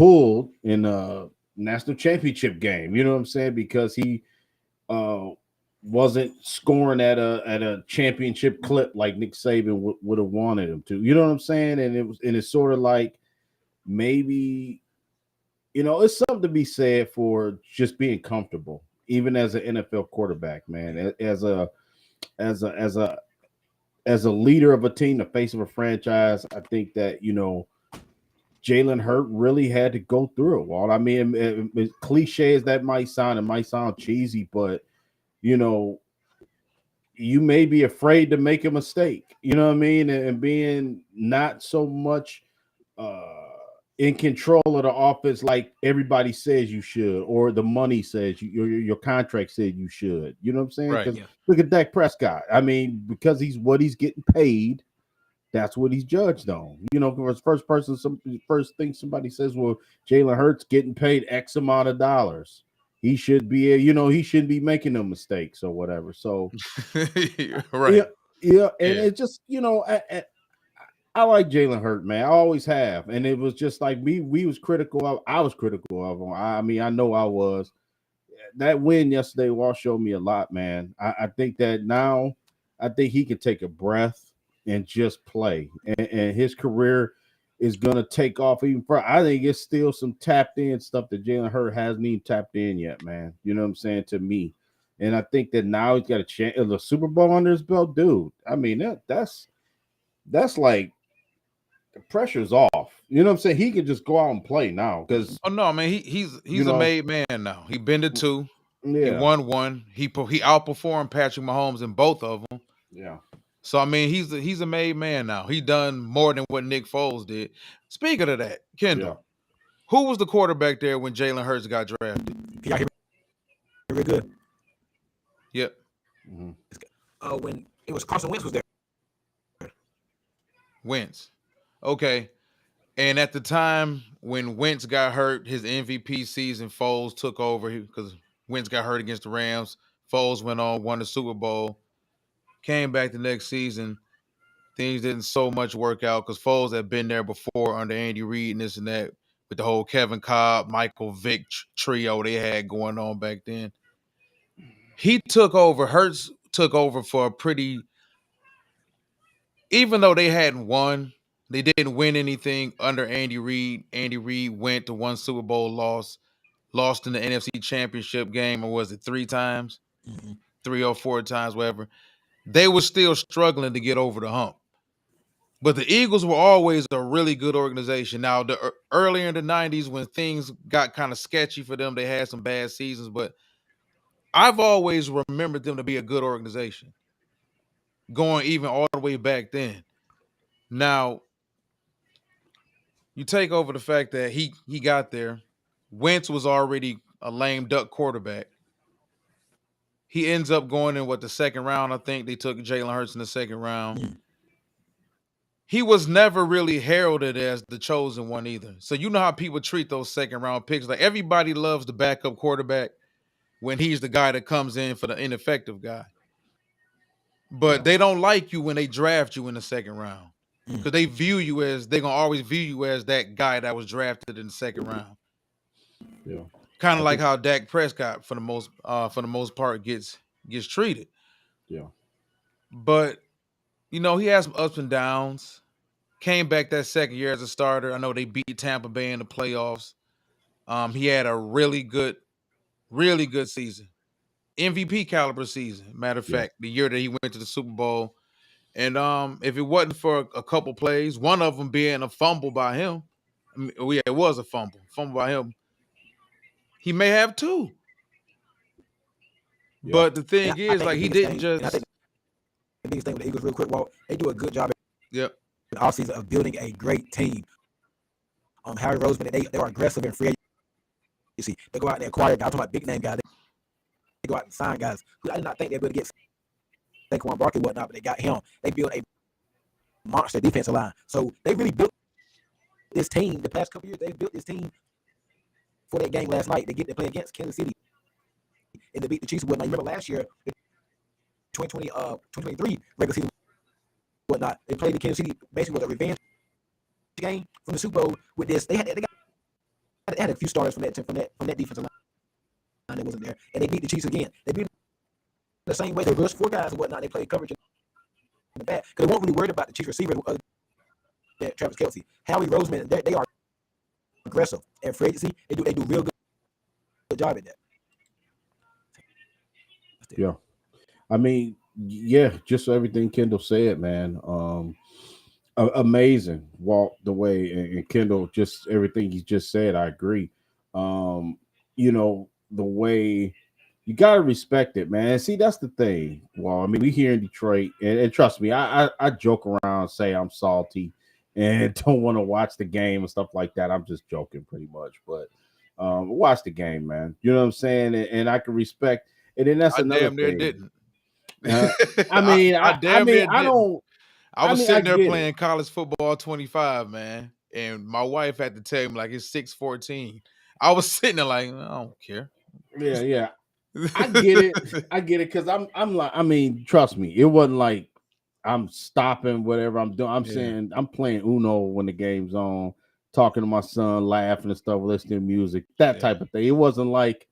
pulled in a national championship game. You know what I'm saying? Because he uh, wasn't scoring at a championship clip like Nick Saban would have wanted him to. You know what I'm saying? And it's sort of like maybe it's something to be said for just being comfortable, even as an NFL quarterback, man. As a as a as a leader of a team, the face of a franchise, I think that Jalen Hurt really had to go through it. Well, I mean, as cliche as that might sound, it might sound cheesy, but you know, you may be afraid to make a mistake. You know what I mean? And being not so much uh, in control of the offense like everybody says you should, or the money says your contract said you should. You know what I'm saying? Right. Because look at Dak Prescott. I mean, because he's getting paid. That's what he's judged on. For his first thing somebody says, well, Jalen Hurts getting paid X amount of dollars. He should be, he shouldn't be making no mistakes or whatever. So, right. yeah, and it's just, I like Jalen Hurts, man. I always have, and it was just like me. We was critical of. I was critical of him. I mean, I know I was. That win yesterday, Wall showed me a lot, man. I think that now, I think he can take a breath and just play, and his career is gonna take off even further. I think it's still some tapped in stuff that Jalen Hurts hasn't even tapped in yet, man. You know what I'm saying, to me, and I think that now he's got a chance, the Super Bowl under his belt, dude. I mean that's like the pressure's off. You know what I'm saying? He could just go out and play now because no, man, he's a made man now. He been to 2. Yeah. He won 1. He outperformed Patrick Mahomes in both of them. Yeah. So I mean, he's a made man now. He done more than what Nick Foles did. Speaking of that, Kendall, who was the quarterback there when Jalen Hurts got drafted? Can y'all hear me very good? Yep. Mm-hmm. When it was Carson Wentz was there. Wentz. Okay. And at the time when Wentz got hurt, his MVP season, Foles took over because Wentz got hurt against the Rams. Foles went on, won the Super Bowl, came back the next season. Things didn't so much work out because Foles had been there before under Andy Reid and this and that with the whole Kevin Cobb, Michael Vick trio they had going on back then. He took over. Hurts took over for a pretty, even though they hadn't won, they didn't win anything under Andy Reid. Andy Reid went to one Super Bowl lost in the NFC Championship game, or was it 3 times? Mm-hmm. 3 or 4 times, whatever. They were still struggling to get over the hump. But the Eagles were always a really good organization. Now, earlier in the 90s, when things got kind of sketchy for them, they had some bad seasons. But I've always remembered them to be a good organization, going even all the way back then. Now, you take over the fact that he got there. Wentz was already a lame duck quarterback. He ends up going in the second round. I think they took Jalen Hurts in the second round. Mm. He was never really heralded as the chosen one either. So you know how people treat those second round picks. Like everybody loves the backup quarterback when he's the guy that comes in for the ineffective guy. But they don't like you when they draft you in the second round. Because they're gonna always view you as that guy that was drafted in the second round. Yeah. Kind of like how Dak Prescott for the most part gets treated. Yeah. But he has some ups and downs. Came back that second year as a starter. I know they beat Tampa Bay in the playoffs. He had a really good season. MVP caliber season. Matter of fact, the year that he went to the Super Bowl. And if it wasn't for a couple plays, one of them being a fumble by him. It was a fumble by him. He may have 2. Yeah. But the thing is, like, he didn't just. I think the biggest thing with the Eagles, real quick, Walt, they do a good job in the offseason of building a great team. Harry Roseman, they are aggressive and free. You see, they go out and acquire guys. I'm talking about big name guys. They go out and sign guys who I did not think they would get Saquon Barkley and whatnot, but they got him. They built a monster defensive line. So they really built this team the past couple years. They built this team for that game last night. They get to play against Kansas City and they beat the Chiefs and whatnot. You remember last year, 2023 regular season whatnot. They played the Kansas City basically with a revenge game from the Super Bowl with this. They got had a few starters from that defensive line that wasn't there, and they beat the Chiefs again. They beat them the same way. They rushed 4 guys and whatnot. They played coverage in the back because they weren't really worried about the Chiefs receivers other than Travis Kelce. Howie Roseman, they are aggressive at free agency. They do real good job at that. Yeah, I mean, yeah, just everything Kendall said, man. Amazing walk the way, and Kendall, just everything he just said, I agree. Um, the way you gotta respect it, man. See, that's the thing. Well, I mean, we here in Detroit, and trust me, I joke around, say I'm salty, and don't want to watch the game and stuff like that. I'm just joking, pretty much, but watch the game, man. You know what I'm saying? And I can respect. And then that's I another damn near thing. didn't. I mean, I damn near I didn't. don't. I was I sitting there get playing it. college football 25, man, and my wife had to tell me like it's 6:14. I was sitting there like I don't care. Yeah. I get it. I get it because I'm like, I mean, trust me, it wasn't like I'm stopping whatever I'm doing. I'm saying I'm playing Uno when the game's on, talking to my son, laughing and stuff, listening to music, that type of thing. It wasn't like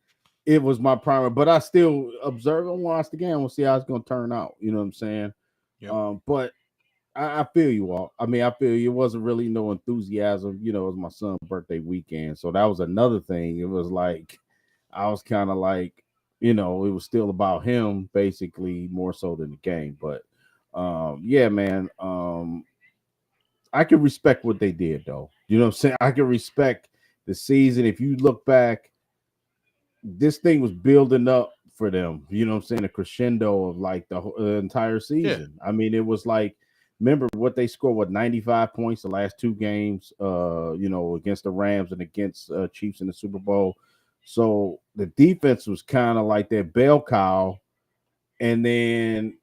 it was my primary, but I still observe and watch the game. We'll see how it's gonna turn out. You know what I'm saying? Yep. But I feel you all. I mean, I feel you. It wasn't really no enthusiasm. It was my son's birthday weekend, so that was another thing. It was like I was kind of like, it was still about him, basically, more so than the game. But yeah, man. I can respect what they did, though. You know what I'm saying? I can respect the season. If you look back, this thing was building up for them. You know what I'm saying? A crescendo of like the entire season. I mean, it was like, remember what they scored, 95 points the last 2 games, against the Rams and against Chiefs in the Super Bowl. So the defense was kind of like their bell cow. And then,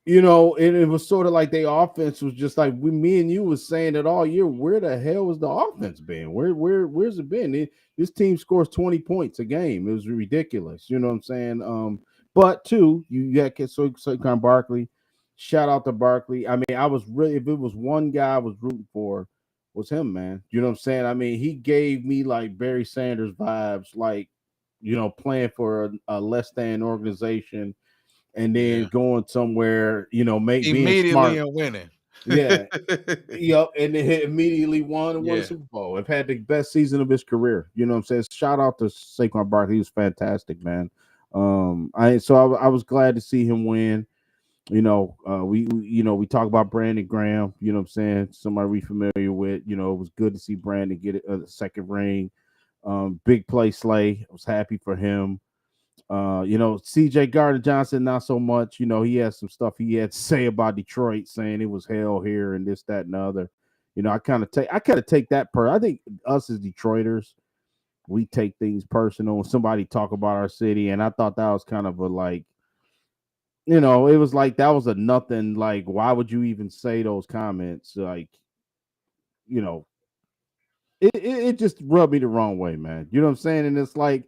it was sort of like their offense was just like me and you was saying it all year. Where the hell has the offense been? Where's it been? This team scores 20 points a game. It was ridiculous. You know what I'm saying? But too, you got Saquon Barkley. Shout out to Barkley. I mean, I was really, if it was one guy I was rooting for, was him, man. You know what I'm saying? I mean, he gave me like Barry Sanders vibes, like, playing for a less than organization and then going somewhere, being Immediately smart. and winning. Yeah. Yep. And then he immediately won and won the Super Bowl. Have had the best season of his career. You know what I'm saying? Shout out to Saquon Barkley. He was fantastic, man. I was glad to see him win. We talk about Brandon Graham, you know what I'm saying? Somebody we familiar with. It was good to see Brandon get a second ring. Big play Slay. I was happy for him. CJ Gardner Johnson, not so much. He had some stuff he had to say about Detroit, saying it was hell here and this, that, and the other. I kind of take that I think us as Detroiters, we take things personal when somebody talk about our city, and I thought that was kind of a like, it was like that was a nothing. Like, why would you even say those comments? Like, it just rubbed me the wrong way, man. You know what I'm saying? And it's like,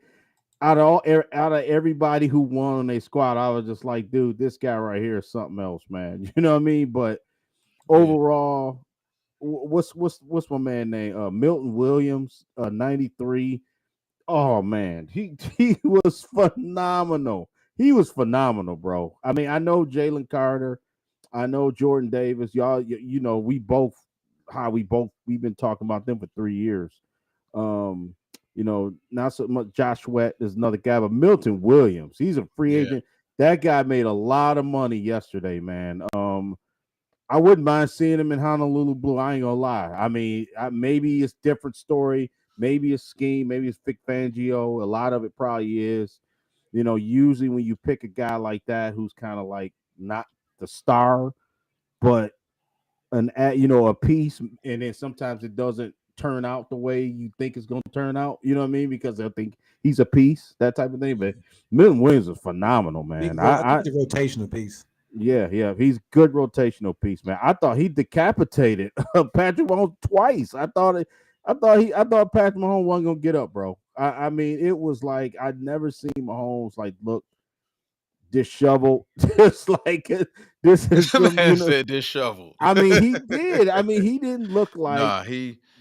out of everybody who won on their squad, I was just like, dude, this guy right here is something else, man. You know what I mean? But overall, what's my man name? Milton Williams, 93. Oh man, he was phenomenal. He was phenomenal, bro. I mean, I know Jalen Carter, I know Jordan Davis. Y'all, we've been talking about them for 3 years. Um, not so much Josh Sweat is another guy, but Milton Williams, he's a free agent. That guy made a lot of money yesterday, man. I wouldn't mind seeing him in Honolulu Blue. I ain't gonna lie. I mean, maybe it's different story, maybe it's scheme, maybe it's Vic Fangio. A lot of it probably is. Usually when you pick a guy like that who's kind of like not the star, but a piece, and then sometimes it doesn't turn out the way you think it's going to turn out. You know what I mean? Because I think he's a piece, that type of thing. But Milton Williams is phenomenal, man. I think the rotational piece. Yeah, he's good rotational piece, man. I thought he decapitated Patrick Mahomes twice. I thought Patrick Mahomes wasn't gonna get up, bro. I mean, it was like I'd never seen Mahomes like look disheveled, just like this. This man said disheveled. I mean, he did. I mean, he didn't look like. Nah,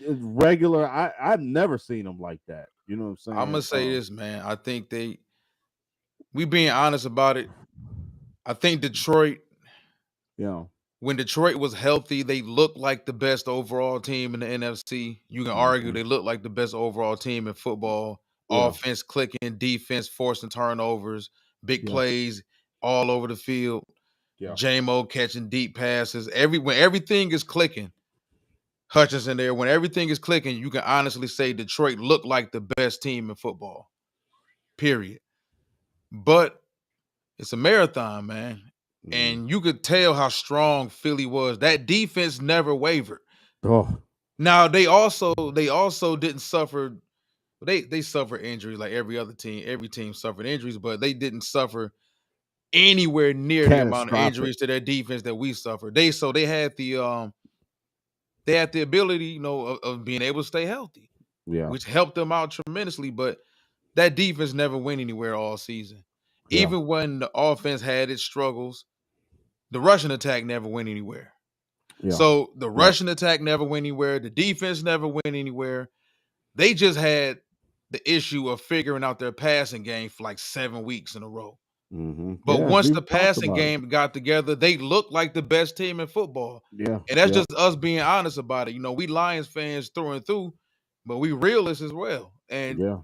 regular. I've never seen them like that. You know what I'm saying? I'm gonna say this, man. I think we being honest about it. I think Detroit, Yeah. when Detroit was healthy, they looked like the best overall team in the NFC. You can argue Mhm. they look like the best overall team in football. Yeah. Offense clicking, defense forcing turnovers, big Yeah. plays all over the field. Yeah. J-Mo catching deep passes. When everything is clicking, Hutchinson there. When everything is clicking, you can honestly say Detroit looked like the best team in football. Period. But it's a marathon, man. Mhm. And you could tell how strong Philly was. That defense never wavered. Oh. Now they also didn't suffer. They suffered injuries like every other team. Every team suffered injuries, but they didn't suffer anywhere near the amount of Catastrophic. injuries to their defense that we suffered. They had the ability, of being able to stay healthy, Yeah. which helped them out tremendously. But that defense never went anywhere all season. Yeah. Even when the offense had its struggles, the rushing attack never went anywhere. Yeah. So the Yeah. rushing attack never went anywhere. The defense never went anywhere. They just had the issue of figuring out their passing game for like 7 weeks in a row. Mm-hmm. But Yeah. once We the talked passing about it. game got together, they looked like the best team in football. Yeah. And that's Yeah. just us being honest about it. We Lions fans through and through, but we realists as well. And Yeah.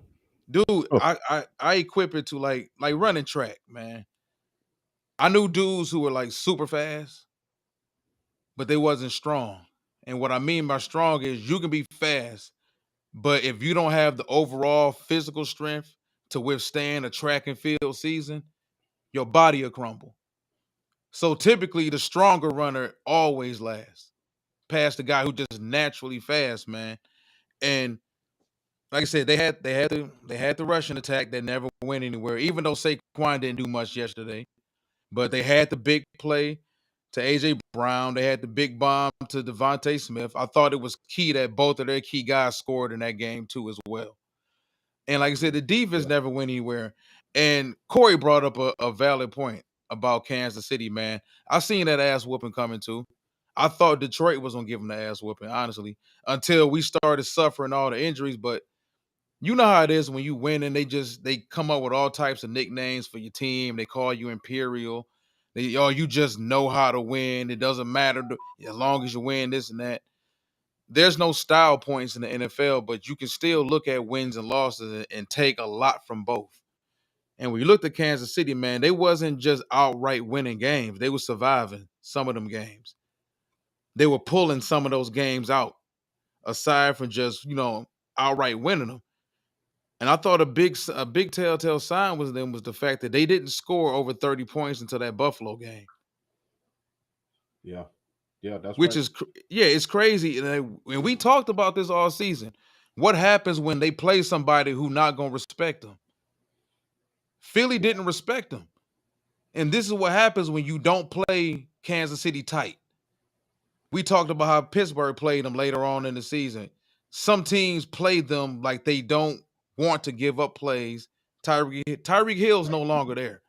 dude, Oh, I equip it to like running track, man. I knew dudes who were like super fast, but they wasn't strong. And what I mean by strong is you can be fast, but if you don't have the overall physical strength to withstand a track and field season, your body will crumble. So typically the stronger runner always lasts past the guy who just naturally fast, man. And like I said, they had the rushing attack that never went anywhere, even though Saquon didn't do much yesterday. But they had the big play to AJ Brown. They had the big bomb to Devontae Smith. I thought it was key that both of their key guys scored in that game too as well. And like I said, the defense yeah. never went anywhere. And Corey brought up a valid point about Kansas City, man. I seen that ass whooping coming too. I thought Detroit was gonna give them the ass whooping, honestly, until we started suffering all the injuries. But you know how it is when you win and they come up with all types of nicknames for your team. They call you Imperial. You just know how to win. It doesn't matter as long as you win this and that. There's no style points in the NFL, but you can still look at wins and losses and take a lot from both. And when you looked at Kansas City, man, they wasn't just outright winning games. They were surviving some of them games. They were pulling some of those games out, aside from just, outright winning them. And I thought a big telltale sign was the fact that they didn't score over 30 points until that Buffalo game, Yeah. Yeah. That's which right. is yeah, it's crazy. And we talked about this all season. What happens when they play somebody who not gonna respect them? Philly didn't respect them, and this is what happens when you don't play Kansas City tight. We talked about how Pittsburgh played them later on in the season. Some teams play them like they don't want to give up plays. Tyreek Hill's no longer there.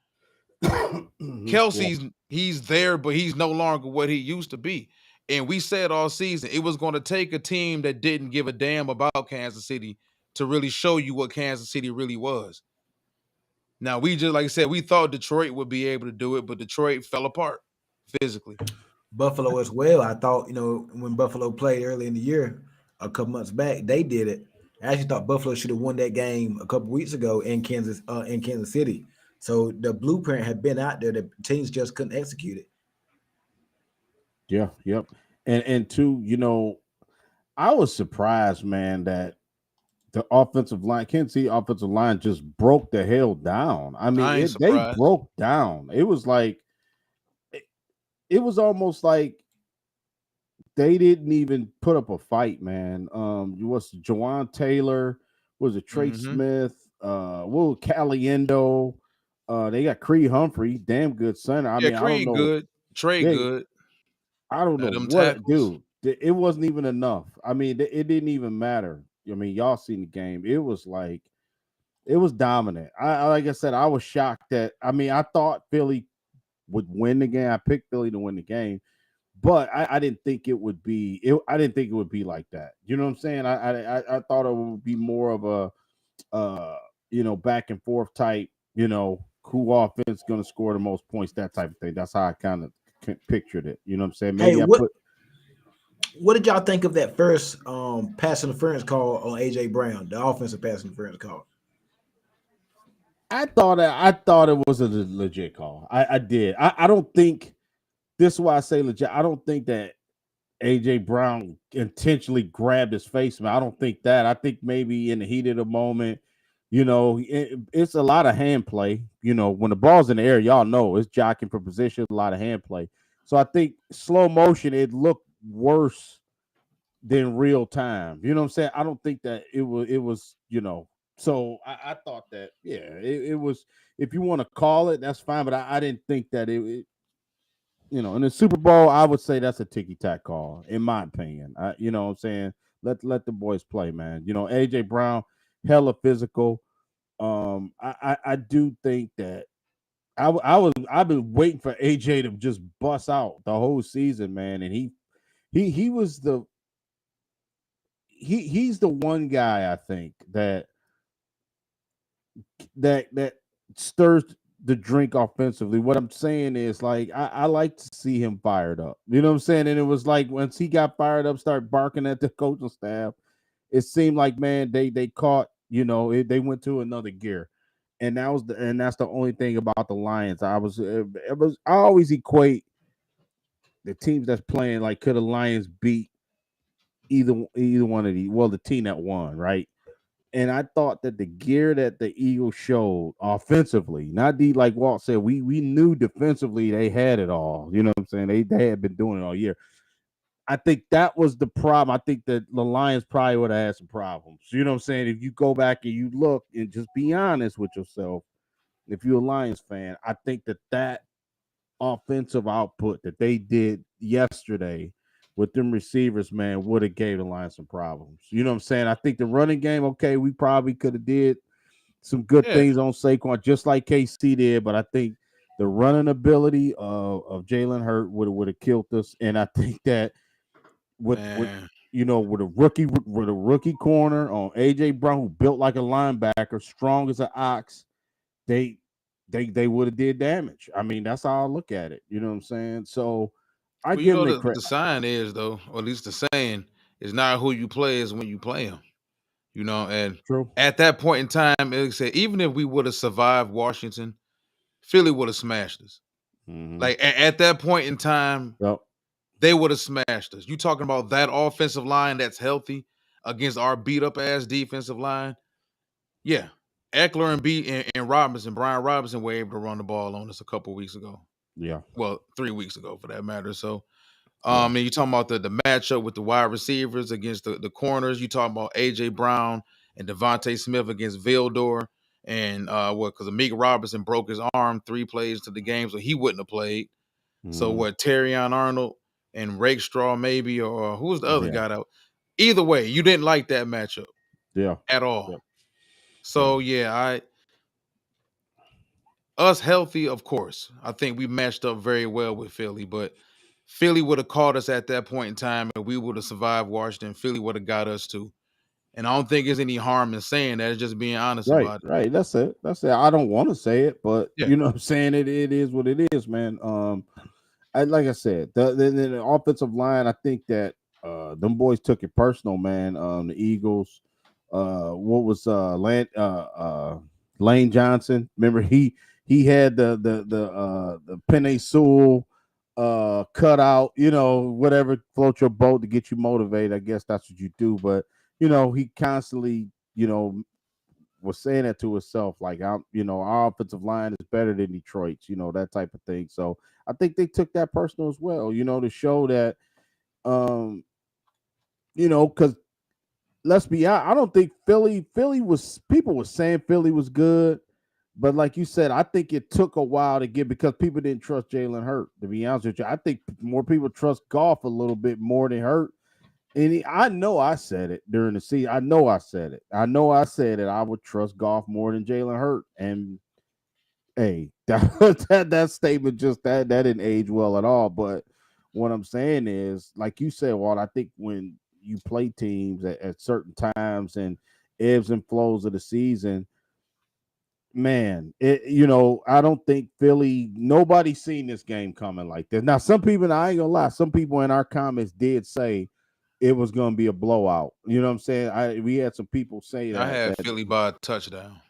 Mhm. Yeah. Kelsey's he's there, but he's no longer what he used to be. And we said all season it was going to take a team that didn't give a damn about Kansas City to really show you what Kansas City really was. Now we just like I said, we thought Detroit would be able to do it, but Detroit fell apart physically. Buffalo as well. I thought, when Buffalo played early in the year, a couple months back, they did it. I actually thought Buffalo should have won that game a couple weeks ago in Kansas City. So the blueprint had been out there. The teams just couldn't execute it. Yeah. Yep. And two, I was surprised, man, that the offensive line, Kansas City offensive line just broke the hell down. I mean, I ain't they surprised. broke down. It was like it was almost like they didn't even put up a fight, man. You was Jawan Taylor, was it Trey Mm-hmm. Smith, Caliendo, they got Creed Humphrey, damn good center. I Yeah, mean, I don't Creed know. good, Trey They good. I don't know Them what, tackles. dude. It wasn't even enough. I mean, it didn't even matter. I mean, y'all seen the game. It was like it was dominant. Like I said, I was shocked that. I mean, I thought Philly would win the game. I picked Philly to win the game, but I didn't think it would be. I didn't think it would be like that. You know what I'm saying? I thought it would be more of a back and forth type. Who offense going to score the most points? That type of thing. That's how I kind of pictured it. You know what I'm saying? Hey, Maybe I what put. what did y'all think of that first pass interference call on AJ Brown, the offensive pass interference call? I thought it was a legit call. I did. I don't think this is why I say legit. I don't think that AJ Brown intentionally grabbed his face, man. I don't think that. I think maybe in the heat of the moment, it's a lot of hand play. When the ball's in the air, y'all know it's jockeying for position, a lot of hand play. So I think slow motion, it looked worse than real time. You know what I'm saying? I don't think that it was. So I thought that, yeah, it was. If you want to call it, that's fine. But I didn't think that in the Super Bowl, I would say that's a ticky tack call, in my opinion. You know what I'm saying? Let the boys play, man. AJ Brown, hella physical. I do think that I've been waiting for AJ to just bust out the whole season, man. And he was he's the one guy I think that stirs the drink offensively. What I'm saying is, like, I like to see him fired up. You know what I'm saying? And it was like once he got fired up, start barking at the coaching staff, it seemed like, man, they caught, they went to another gear. And that's the only thing about the Lions. I always equate the teams that's playing, like, could the Lions beat either one of these? Well, the team that won, right? And I thought that the gear that the Eagles showed offensively, not like Walt said, we knew defensively they had it all. You know what I'm saying? They had been doing it all year. I think that was the problem. I think that the Lions probably would have had some problems. You know what I'm saying? If you go back and you look and just be honest with yourself, if you're a Lions fan, I think that offensive output that they did yesterday with them receivers, man, would have gave the Lions some problems. You know what I'm saying? I think the running game, okay, we probably could have did some good Yeah, things on Saquon, just like KC did, but I think the running ability of Jalen Hurt would have killed us. And I think that with man. with a rookie corner on AJ Brown, who built like a linebacker, strong as an ox, they they would have did damage. I mean, that's how I look at it. You know what I'm saying? So I Well, you give them know the the credit. sign is though, or at least the saying is not who you play, is when you play them. And True. at that point in time, it said even if we would have survived Washington, Philly would have smashed us. Mm-hmm. Like at that point in time, Yep. they would have smashed us. You talking about that offensive line that's healthy against our beat up ass defensive line? Yeah. Eckler and Robinson, Brian Robinson were able to run the ball on us a couple weeks ago. Yeah. Well, 3 weeks ago for that matter. So Yeah. and you talking about the matchup with the wide receivers against the corners. You talking about AJ Brown and Devontae Smith against Vildor. And because Amik Robinson broke his arm 3 plays to the game, so he wouldn't have played. So Mm-hmm. what, Terrion Arnold and Rakestraw maybe, or who was the other Yeah. guy out? Either way, you didn't like that matchup Yeah. at Yeah. all. Yeah. So yeah, us healthy, of course. I think we matched up very well with Philly, but Philly would have caught us at that point in time and we would have survived Washington. Philly would have got us too. And I don't think there's any harm in saying that. It's just being honest Right. about it. Right. That's it. That's it. I don't want to say it, but Yeah. you know what I'm saying? It is what it is, man. Like I said, the offensive line, I think that them boys took it personal, man. The Eagles, what was Lane Johnson? Remember he had the Penny Sewell cut out, whatever, float your boat to get you motivated. I guess that's what you do, but he constantly, was saying that to himself, like, our offensive line is better than Detroit's, that type of thing. So I think they took that personal as well, to show that, um, because let's be honest, I don't think Philly was, people were saying Philly was good, but like you said, I think it took a while to get, because people didn't trust Jalen Hurt. To be honest with you, I think more people trust Goff a little bit more than Hurt. And I know I said it during the season. I know I said it. I know I said it. I would trust Goff more than Jalen Hurt. And hey, that statement just that didn't age well at all. But what I'm saying is, like you said, Walt, I think when you play teams at certain times and ebbs and flows of the season, man, I don't think Philly, nobody's seen this game coming like this. Now, some people, I ain't gonna lie, some people in our comments did say it was gonna be a blowout. You know what I'm saying? We had some people say I that had Philly by a touchdown.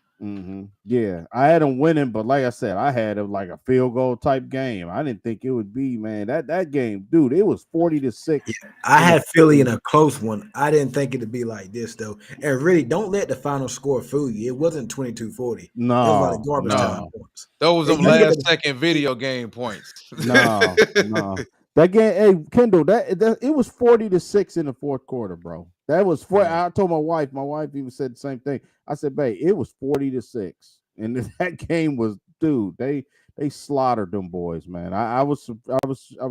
yeah, I had them winning, but like I said, I had it like a field goal type game. I didn't think it would be, man. That game, dude, it was 40-6. I had Philly in a close one. I didn't think it'd be like this though. And really, don't let the final score fool you. It wasn't 22-40. It was a lot of garbage time points. Those them last second video game points. No. That game, hey Kendall, that it was 40-6 in the fourth quarter, bro. That was I told my wife even said the same thing. I said, babe, it was 40-6. And that game was, dude, they slaughtered them boys, man. I was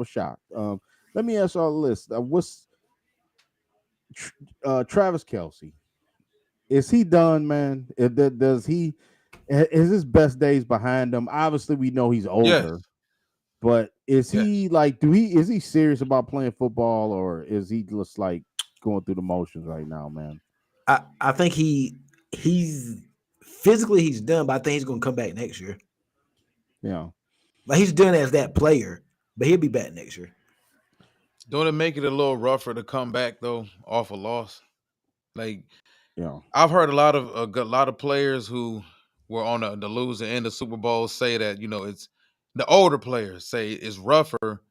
shocked. Let me ask y'all this. What's Travis Kelce? Is he done, man? Does he is his best days behind him? Obviously, we know he's older. Yes. But is he like, is he serious about playing football, or is he just like going through the motions right now, man? I think he's physically he's done, but I think he's gonna come back next year. Yeah. Like he's done as that player, but he'll be back next year. Don't it make it a little rougher to come back though off a loss? Like, yeah, I've heard a lot of players who were on the losing end of Super Bowl say that it's the older players say it's rougher,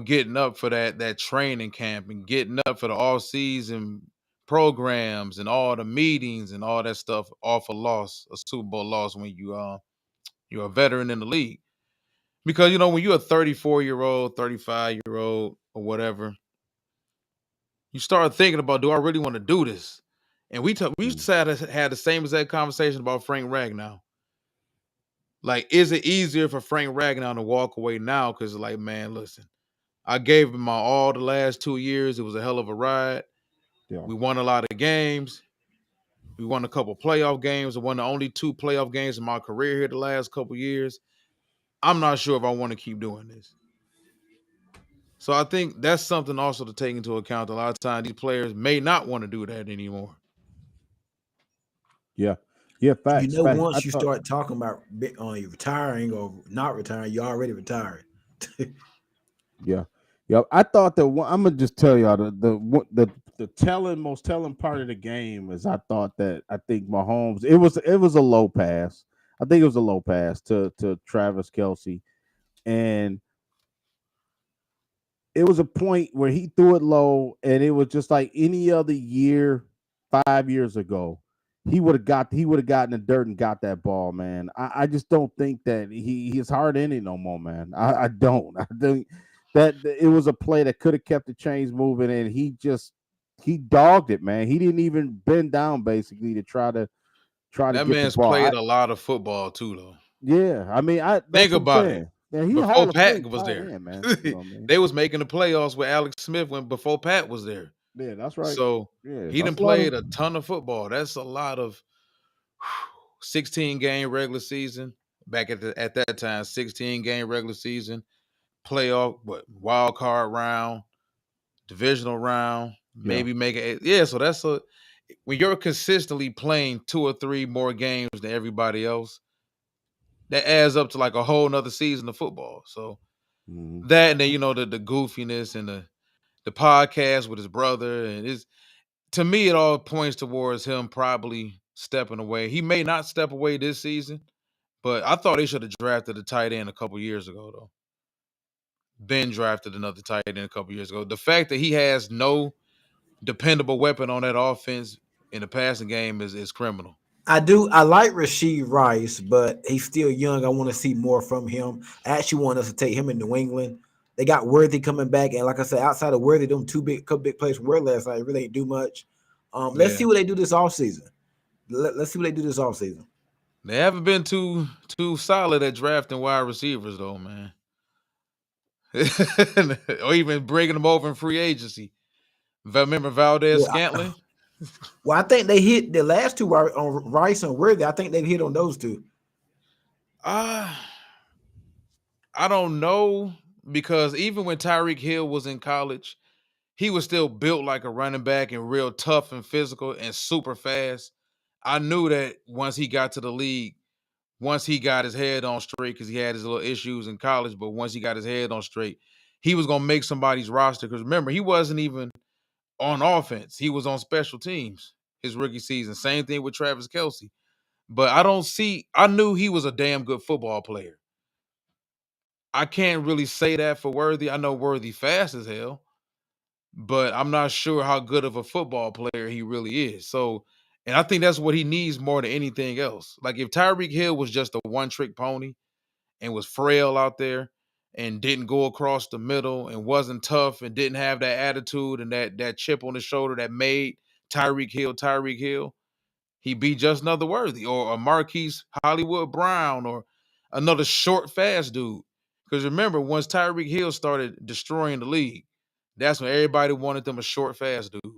getting up for that training camp and getting up for the all season programs and all the meetings and all that stuff off a Super Bowl loss when you're a veteran in the league. Because when you're a 34-year-old, 35-year-old, or whatever, you start thinking about, do I really want to do this? And we used to had the same exact conversation about Frank Ragnow. Like, is it easier for Frank Ragnow to walk away now? Because, like, man, listen, I gave him my all the last 2 years. It was a hell of a ride. Yeah. We won a lot of games. We won a couple playoff games. I won the only 2 playoff games in my career here the last couple years. I'm not sure if I want to keep doing this. So I think that's something also to take into account. A lot of times these players may not want to do that anymore. Yeah. Yeah, facts. Once you start talking about you retiring or not retiring, you already retired. Yeah. I thought that I'm gonna just tell y'all the most telling part of the game is I think Mahomes, it was a low pass. I think it was a low pass to Travis Kelce, and it was a point where he threw it low, and it was just like any other year 5 years ago. He would have gotten the dirt and got that ball, man. I just don't think that he's hard in it no more, man. I don't. I think that it was a play that could have kept the chains moving, and he dogged it, man. He didn't even bend down basically to try to that get man's the ball. played a lot of football too, though. Yeah, I mean, think about it. Yeah, before Pat was there, end, man. They was making the playoffs with Alex Smith before Pat was there. Yeah, that's right. So he done played a ton of football. That's a lot of 16-game regular season. Back at that time, 16-game regular season, playoff, wild card round, divisional round, maybe make it. Yeah, so that's when you're consistently playing 2 or 3 more games than everybody else, that adds up to like a whole nother season of football. So that, and then the goofiness and the podcast with his brother, and to me it all points towards him probably stepping away. He may not step away this season, but I thought they should have drafted a tight end a couple years ago, though. Ben drafted another tight end a couple years ago. The fact that he has no dependable weapon on that offense in the passing game is criminal. I like Rashee Rice, but he's still young. I want to see more from him. I actually want us to take him in New England. They got Worthy coming back, and like I said, outside of Worthy, them couple big plays from Worthy last night really ain't do much. Let's see what they do this offseason. Let's see what they do this offseason. They haven't been too solid at drafting wide receivers, though, man. Or even bringing them over in free agency. Remember Valdez Scantling? Well, I think they hit the last 2 on Rice and Worthy. I think they hit on those 2. I don't know. because even when Tyreek Hill was in college, he was still built like a running back and real tough and physical and super fast. I knew that once he got to the league, once he got his head on straight, because he had his little issues in college, but once he got his head on straight, he was gonna make somebody's roster. Because remember, he wasn't even on offense; he was on special teams his rookie season. Same thing with Travis Kelce. But I don't see. I knew he was a damn good football player. I can't really say that for Worthy. I know Worthy fast as hell, but I'm not sure how good of a football player he really is. So, and I think that's what he needs more than anything else. Like if Tyreek Hill was just a one-trick pony and was frail out there and didn't go across the middle and wasn't tough and didn't have that attitude and that chip on his shoulder that made Tyreek Hill, he'd be just another Worthy or a Marquise Hollywood Brown or another short, fast dude. Because remember, once Tyreek Hill started destroying the league, that's when everybody wanted them a short, fast dude.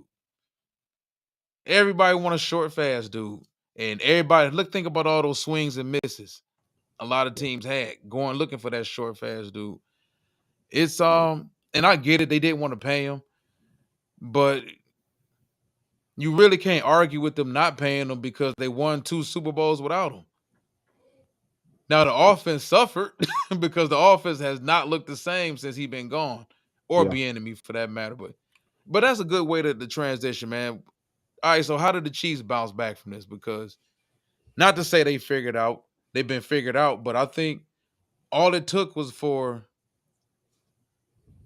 Everybody want a short, fast dude. And everybody, think about all those swings and misses a lot of teams had going looking for that short, fast dude. It's and I get it, they didn't want to pay him, but you really can't argue with them not paying him because they won 2 Super Bowls without him. Now the offense suffered because the offense has not looked the same since he's been gone, or Yeah. Bieniemy for that matter. But that's a good way to transition, man. All right, so how did the Chiefs bounce back from this? Because not to say they've been figured out, but I think all it took was for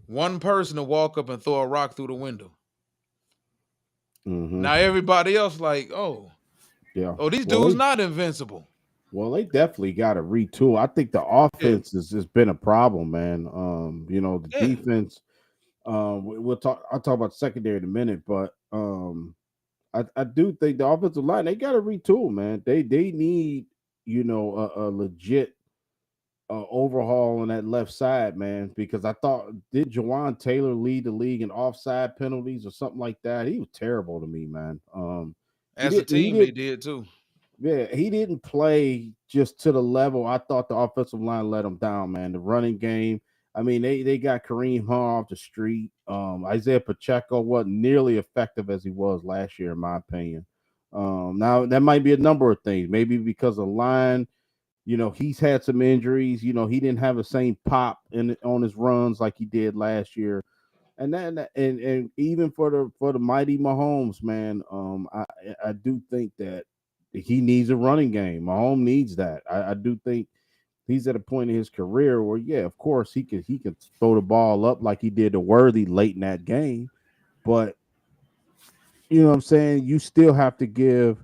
one person to walk up and throw a rock through the window. Mm-hmm. Now everybody else like, Yeah. these Well, dudes not invincible. they definitely got to retool. I think the Yeah, offense has been a problem, man. The yeah. defense. We'll talk. I'll talk about secondary in a minute, but I do think the offensive line they got to retool, man. They need a legit overhaul on that left side, man. Because I thought did Jawan Taylor lead the league in offside penalties or something like that? He was terrible to me, man. He As a did he team, they did did too. Yeah, he didn't play just to the level. I thought the offensive line let him down, man. The running game. I mean, they got Kareem Hunt off the street. Isaiah Pacheco wasn't nearly effective as he was last year, in my opinion. Now that might be a number of things. Maybe because of line, he's had some injuries. He didn't have the same pop on his runs like he did last year. And even for the mighty Mahomes, man, I do think that he needs a running game. Mahomes needs that. I do think he's at a point in his career where, yeah, of course he can throw the ball up like he did to Worthy late in that game, but you know what I'm saying. You still have to give,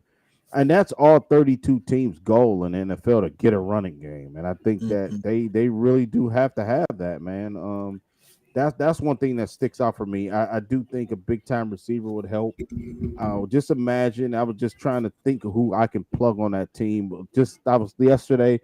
and that's all 32 teams' goal in the NFL to get a running game, and I think that Mhm. they really do have to have that, man. That's one thing that sticks out for me. I do think a big time receiver would help. Just imagine. I was just trying to think of who I can plug on that team. Just I was yesterday.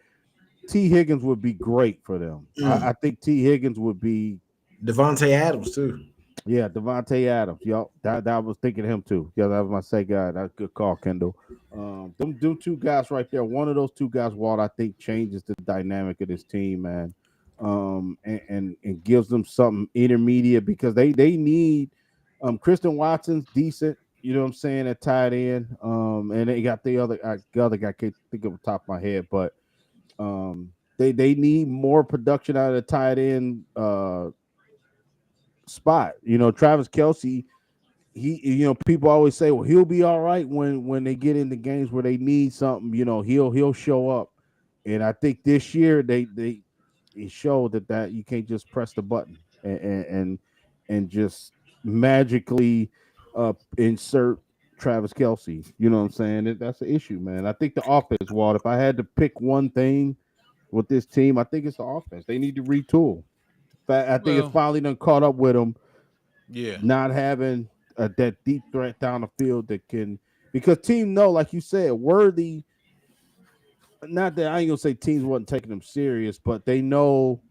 T. Higgins would be great for them. I think T. Higgins would be. Devontae Adams too. Yeah, Devontae Adams. Yup, that was thinking of him too. Yeah, that was my second guy. That's a good call, Kendall. Them two guys right there. One of those two guys, Walt, I think changes the dynamic of this team, man. And gives them something intermediate because they need. Kristen Watson's decent. You know what I'm saying at tight end. And they got the other guy. I can't think of the top of my head, but they need more production out of the tight end spot. Travis Kelsey, people always say, well, he'll be all right when they get into games where they need something. He'll show up, and I think this year they showed that you can't just press the button and just magically insert Travis Kelsey. You know what I'm saying? That's the issue, man. I think the offense, Walt. If I had to pick one thing with this team, I think it's the offense. They need to retool. I think it's Well, finally done caught up with them yeah. not having that deep threat down the field that can, because team know, like you said, Worthy. Not that I ain't gonna say teams wasn't taking them serious, but they know,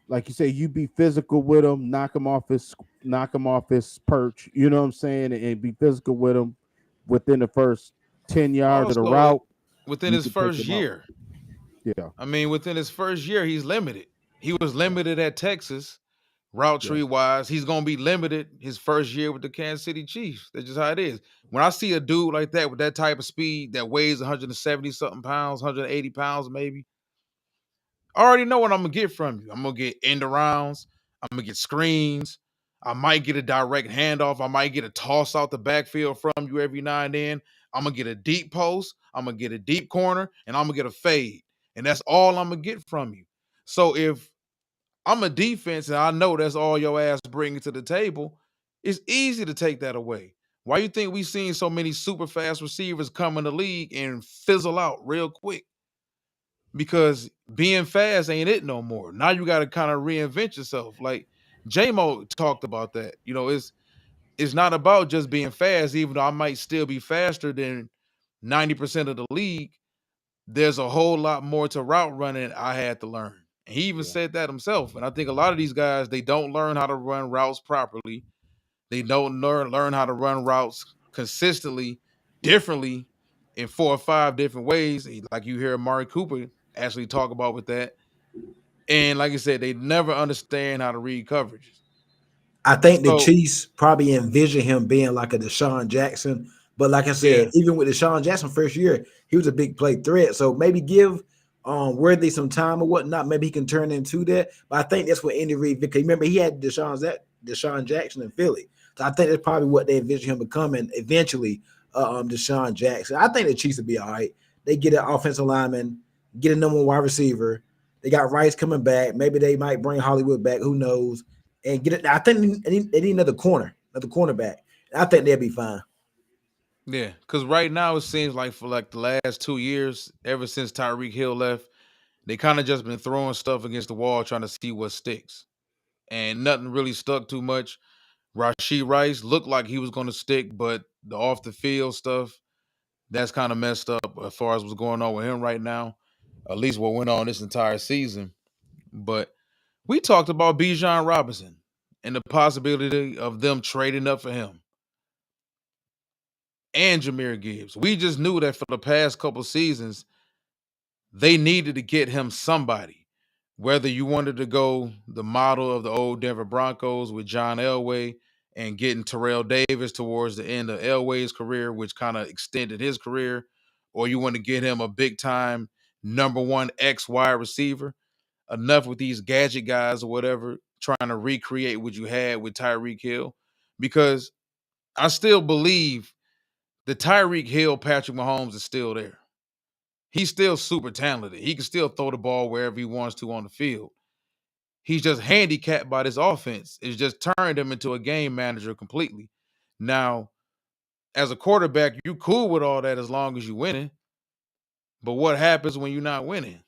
like you say, you be physical with him, knock him off his perch. You know what I'm saying, and be physical with him within the first 10 yards of the Also, route. within You his can take first them out. year, Yeah, I mean, within his first year, he's limited. He was limited at Texas. route tree wise. He's gonna be limited his first year with the Kansas City Chiefs. That's just how it is. When I see a dude like that with that type of speed that weighs 170 something pounds, 180 pounds maybe, I already know what I'm gonna get from you. I'm gonna get end arounds. I'm gonna get screens. I might get a direct handoff. I might get a toss out the backfield from you every now and then. I'm gonna get a deep post. I'm gonna get a deep corner, and I'm gonna get a fade. And that's all I'm gonna get from you. So if I'm a defense and I know that's all your ass bringing to the table, it's easy to take that away. Why you think we seen so many super fast receivers come in the league and fizzle out real quick? Because being fast ain't it no more. Now you got to kind of reinvent yourself. Like J-Mo talked about that. It's not about just being fast, even though I might still be faster than 90% of the league. There's a whole lot more to route running I had to learn. And he even said that himself. And I think a lot of these guys, they don't learn how to run routes properly. They don't learn how to run routes consistently, differently, in 4 or 5 different ways. Like you hear Amari Cooper actually talk about with that. And like I said, they never understand how to read coverages. I think the So Chiefs probably envision him being like a Deshaun Jackson. But like I said, even with Deshaun Jackson first year, he was a big play threat. So maybe give Worthy some time or whatnot. Maybe he can turn into that. But I think that's what Andy Reid, because remember he had Deshaun Jackson in Philly. So I think that's probably what they envision him becoming eventually, Deshaun Jackson. I think the Chiefs will be all right. They get an offensive lineman, get a number one wide receiver. They got Rice coming back. Maybe they might bring Hollywood back. Who knows? And get it. I think they need another cornerback. I think they'll be fine. yeah, because right now it seems like for like the last 2 years, ever since Tyreek Hill left, they kind of just been throwing stuff against the wall trying to see what sticks. And nothing really stuck too much. Rashee Rice looked like he was going to stick, but the off the field stuff, that's kind of messed up as far as what's going on with him right now. At least what went on this entire season. But we talked about Bijan Robinson and the possibility of them trading up for him and Jahmyr Gibbs. We just knew that for the past couple seasons, they needed to get him somebody. Whether you wanted to go the model of the old Denver Broncos with John Elway and getting Terrell Davis towards the end of Elway's career, which kind of extended his career, or you want to get him a big time number one X wide receiver. Enough with these gadget guys or whatever trying to recreate what you had with Tyreek Hill, because I still believe the Tyreek Hill Patrick Mahomes is still there. He's still super talented. He can still throw the ball wherever he wants to on the field. He's just handicapped by this offense. It's just turned him into a game manager completely. Now, as a quarterback, you cool with all that as long as you're winning. But what happens when you're not winning?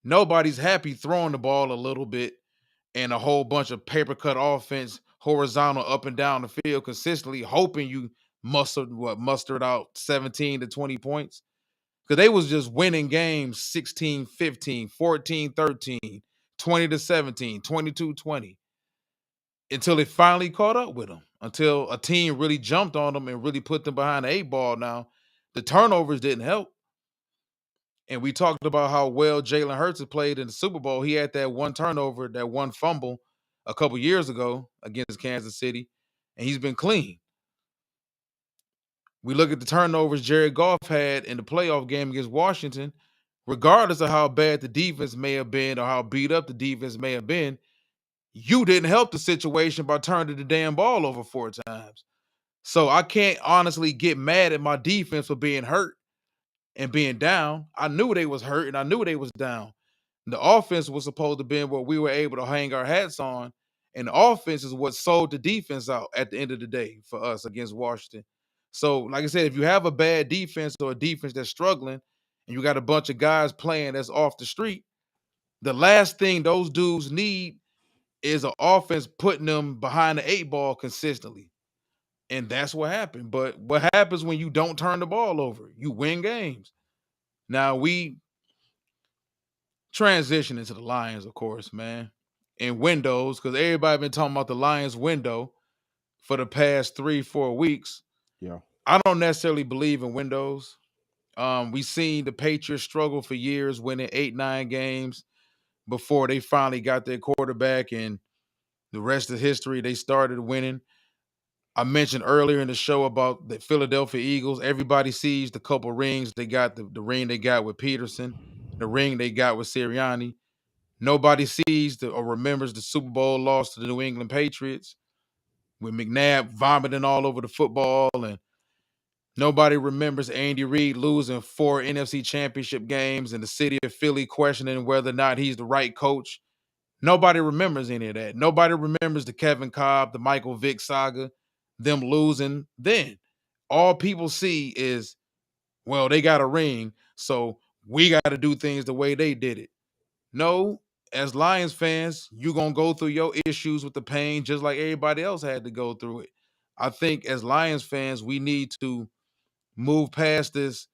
Nobody's happy throwing the ball a little bit and a whole bunch of paper cut offense, horizontal up and down the field consistently, hoping you mustered out 17 to 20 points. Because they was just winning games 16-15, 14-13, 20-17, 22-20 until it finally caught up with them. Until a team really jumped on them and really put them behind the 8 ball. Now, the turnovers didn't help. And we talked about how well Jalen Hurts had played in the Super Bowl. He had that one turnover, that one fumble a couple years ago against Kansas City, and he's been clean. We look at the turnovers Jared Goff had in the playoff game against Washington. Regardless of how bad the defense may have been or how beat up the defense may have been, you didn't help the situation by turning the damn ball over 4 times. So I can't honestly get mad at my defense for being hurt and being down. I knew they was hurt and I knew they was down. The offense was supposed to be what we were able to hang our hats on, and the offense is what sold the defense out at the end of the day for us against Washington. So, like I said, if you have a bad defense or a defense that's struggling and you got a bunch of guys playing that's off the street, the last thing those dudes need is an offense putting them behind the 8 ball consistently. And that's what happened. But what happens when you don't turn the ball over? You win games. Now we transition into the Lions, of course, man, and windows, because everybody been talking about the Lions window for the past 3-4 weeks. Yeah. I don't necessarily believe in windows. We seen the Patriots struggle for years, winning 8-9 games before they finally got their quarterback, and The rest is history. They started winning. I mentioned earlier in the show about the Philadelphia Eagles. Everybody sees the couple rings they got, the ring they got with Peterson, the ring they got with Sirianni. Nobody sees or remembers the Super Bowl loss to the New England Patriots with McNabb vomiting all over the football, and nobody remembers Andy Reid losing 4 NFC championship games and the city of Philly questioning whether or not he's the right coach. Nobody remembers any of that. Nobody remembers the Kevin Kolb, the Michael Vick saga, them losing then. All people see is, well, they got a ring, so we got to do things the way they did it. No, as Lions fans, you're going to go through your issues with the pain just like everybody else had to go through it. I think as Lions fans, we need to move past this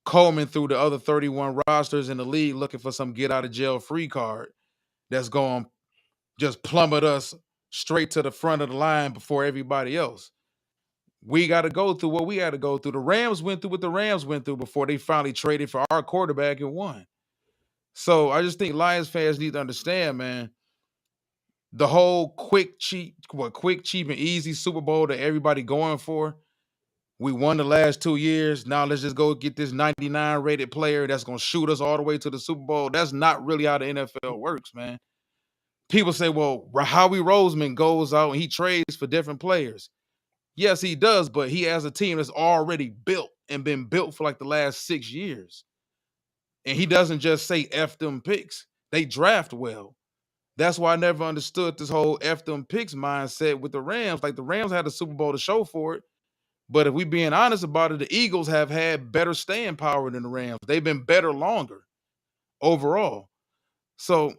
combing through the other 31 rosters in the league looking for some get out of jail free card that's going to just plummet us straight to the front of the line before everybody else. We got to go through what we had to go through. The Rams went through what the Rams went through before they finally traded for our quarterback and won. So I just think Lions fans need to understand, man, the whole quick, cheap, and easy Super Bowl that everybody going for. We won the last 2 years. Now let's just go get this 99 rated player that's going to shoot us all the way to the Super Bowl. That's not really how the NFL works, man. People say, well, Howie Roseman goes out and he trades for different players. Yes, he does, but he has a team that's already built and been built for like the last 6 years. And he doesn't just say F them picks. They draft well. That's why I never understood this whole F them picks mindset with the Rams. Like the Rams had the Super Bowl to show for it. But if we being honest about it, the Eagles have had better staying power than the Rams. They've been better longer overall. So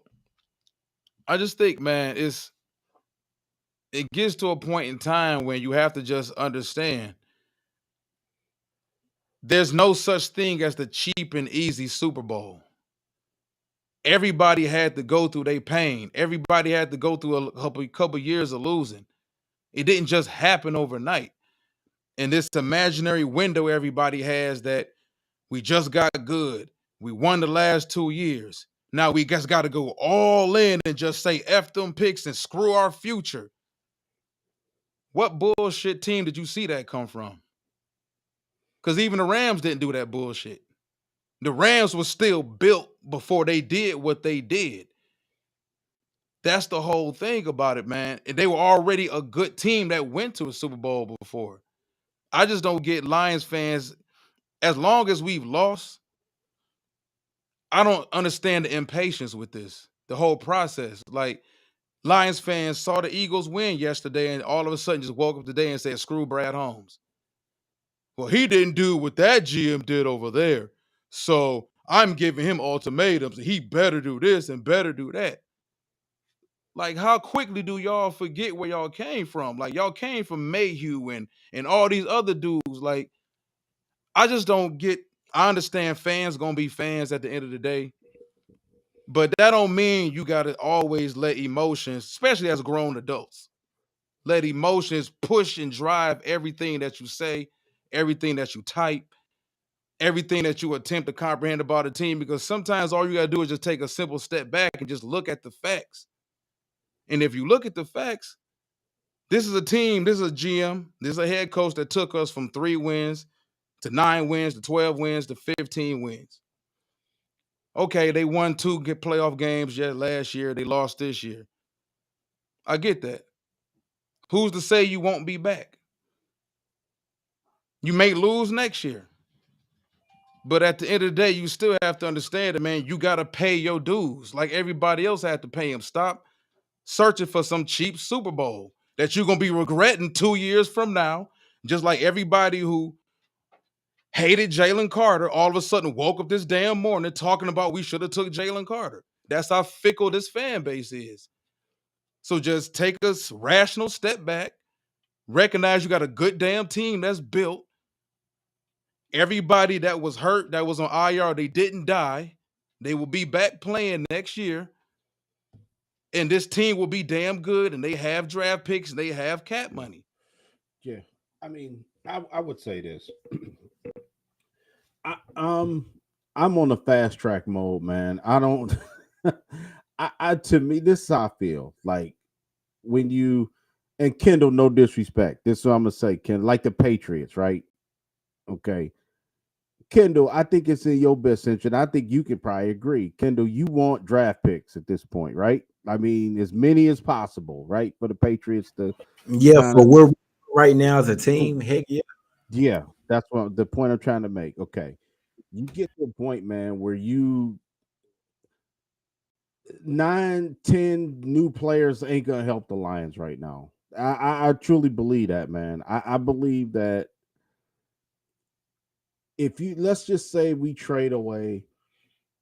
I just think, man, it gets to a point in time when you have to just understand there's no such thing as the cheap and easy Super Bowl. Everybody had to go through their pain. Everybody had to go through a couple years of losing. It didn't just happen overnight. And this imaginary window everybody has that we just got good. We won the last 2 years. Now we just got to go all in and just say F them picks and screw our future. What bullshit team did you see that come from? Because even the Rams didn't do that bullshit. The Rams were still built before they did what they did. That's the whole thing about it, man. And they were already a good team that went to a Super Bowl before. I just don't get Lions fans. As long as we've lost, I don't understand the impatience with this, the whole process. Like, Lions fans saw the Eagles win yesterday and all of a sudden just woke up today and said, screw Brad Holmes. Well, he didn't do what that GM did over there. So I'm giving him ultimatums. He better do this and better do that. Like, how quickly do y'all forget where y'all came from? Like, y'all came from Mayhew and all these other dudes. Like, I just don't get. I understand fans gonna be fans at the end of the day, but that don't mean you gotta always let emotions, especially as grown adults, let emotions push and drive everything that you say, everything that you type, everything that you attempt to comprehend about a team. Because sometimes all you gotta do is just take a simple step back and just look at the facts. And if you look at the facts, this is a team, this is a GM, this is a head coach that took us from 3 wins to 9 wins to 12 wins to 15 wins. Okay, they won 2 playoff games last year. They lost this year. I get that. Who's to say you won't be back? You may lose next year. But at the end of the day, you still have to understand that, man, you got to pay your dues like everybody else had to pay them. Stop searching for some cheap Super Bowl that you're going to be regretting 2 years from now, just like everybody who hated Jalen Carter all of a sudden woke up this damn morning talking about we should have took Jalen Carter. That's how fickle this fan base is. So just take a rational step back, recognize you got a good damn team that's built. Everybody that was hurt, that was on IR, they didn't die. They will be back playing next year. And this team will be damn good, and they have draft picks, and they have cap money. Yeah. I mean, I would say this. I'm on the fast track mode, man. I don't. I to me, this is how I feel. Like, when you and Kendall, no disrespect. This is what I'm gonna say, Kendall, like the Patriots, right? Okay. Kendall, I think it's in your best interest. I think you can probably agree. Kendall, you want draft picks at this point, right? I mean, as many as possible, right? For the Patriots to Yeah, kind for of, where right now as a team, heck yeah. yeah, that's what the point I'm trying to make. Okay. You get to a point, man, where you 9, 10 new players ain't gonna help the Lions right now. I truly believe that, man. I believe that if you let's just say we trade away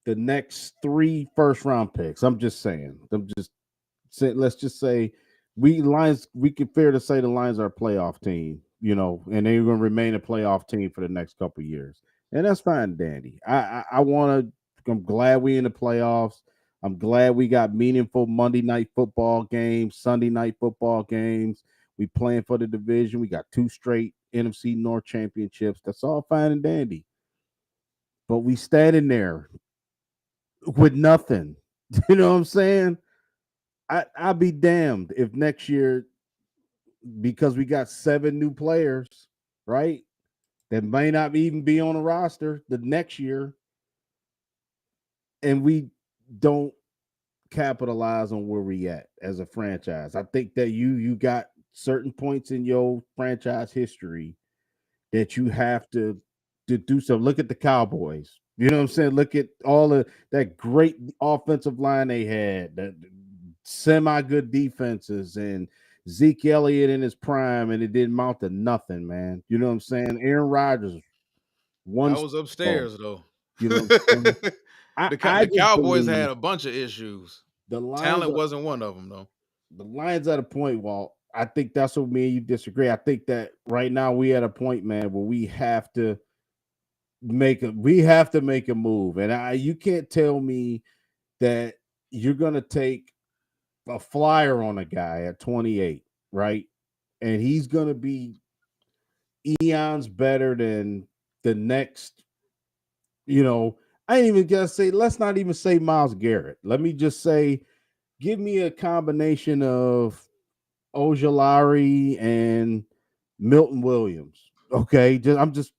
the next 3 first round picks. I'm just saying. I'm just saying, let's just say we can fair to say the Lions are a playoff team, and they're gonna remain a playoff team for the next couple of years. And that's fine, Dandy. I wanna I'm glad we in the playoffs. I'm glad we got meaningful Monday night football games, Sunday night football games. We playing for the division. We got 2 straight NFC North championships. That's all fine and dandy. But we standing there with nothing. You know what I'm saying? I'll be damned if next year, because we got 7 new players, right? That may not even be on the roster the next year, and we don't capitalize on where we at as a franchise. I think that you got certain points in your franchise history that you have to do so. Look at the Cowboys. You know what I'm saying? Look at all of that great offensive line they had, that semi good defenses, and Zeke Elliott in his prime, and it didn't mount to nothing, man. You know what I'm saying? Aaron Rodgers one That Super was Bowl. upstairs though. You know what I'm saying? I The just Cowboys believe had a bunch of issues. the Lions Talent are wasn't one of them though. the Lions at a point, Walt. I think that's what me and you disagree. I think that right now we at a point, man, where we have to make a move. And you can't tell me that you're gonna take a flyer on a guy at 28, right? And he's gonna be eons better than the next, you know, I ain't even gonna say, let's not even say Miles Garrett. Let me just say, give me a combination of Ojolari and Milton Williams. Okay, I'm just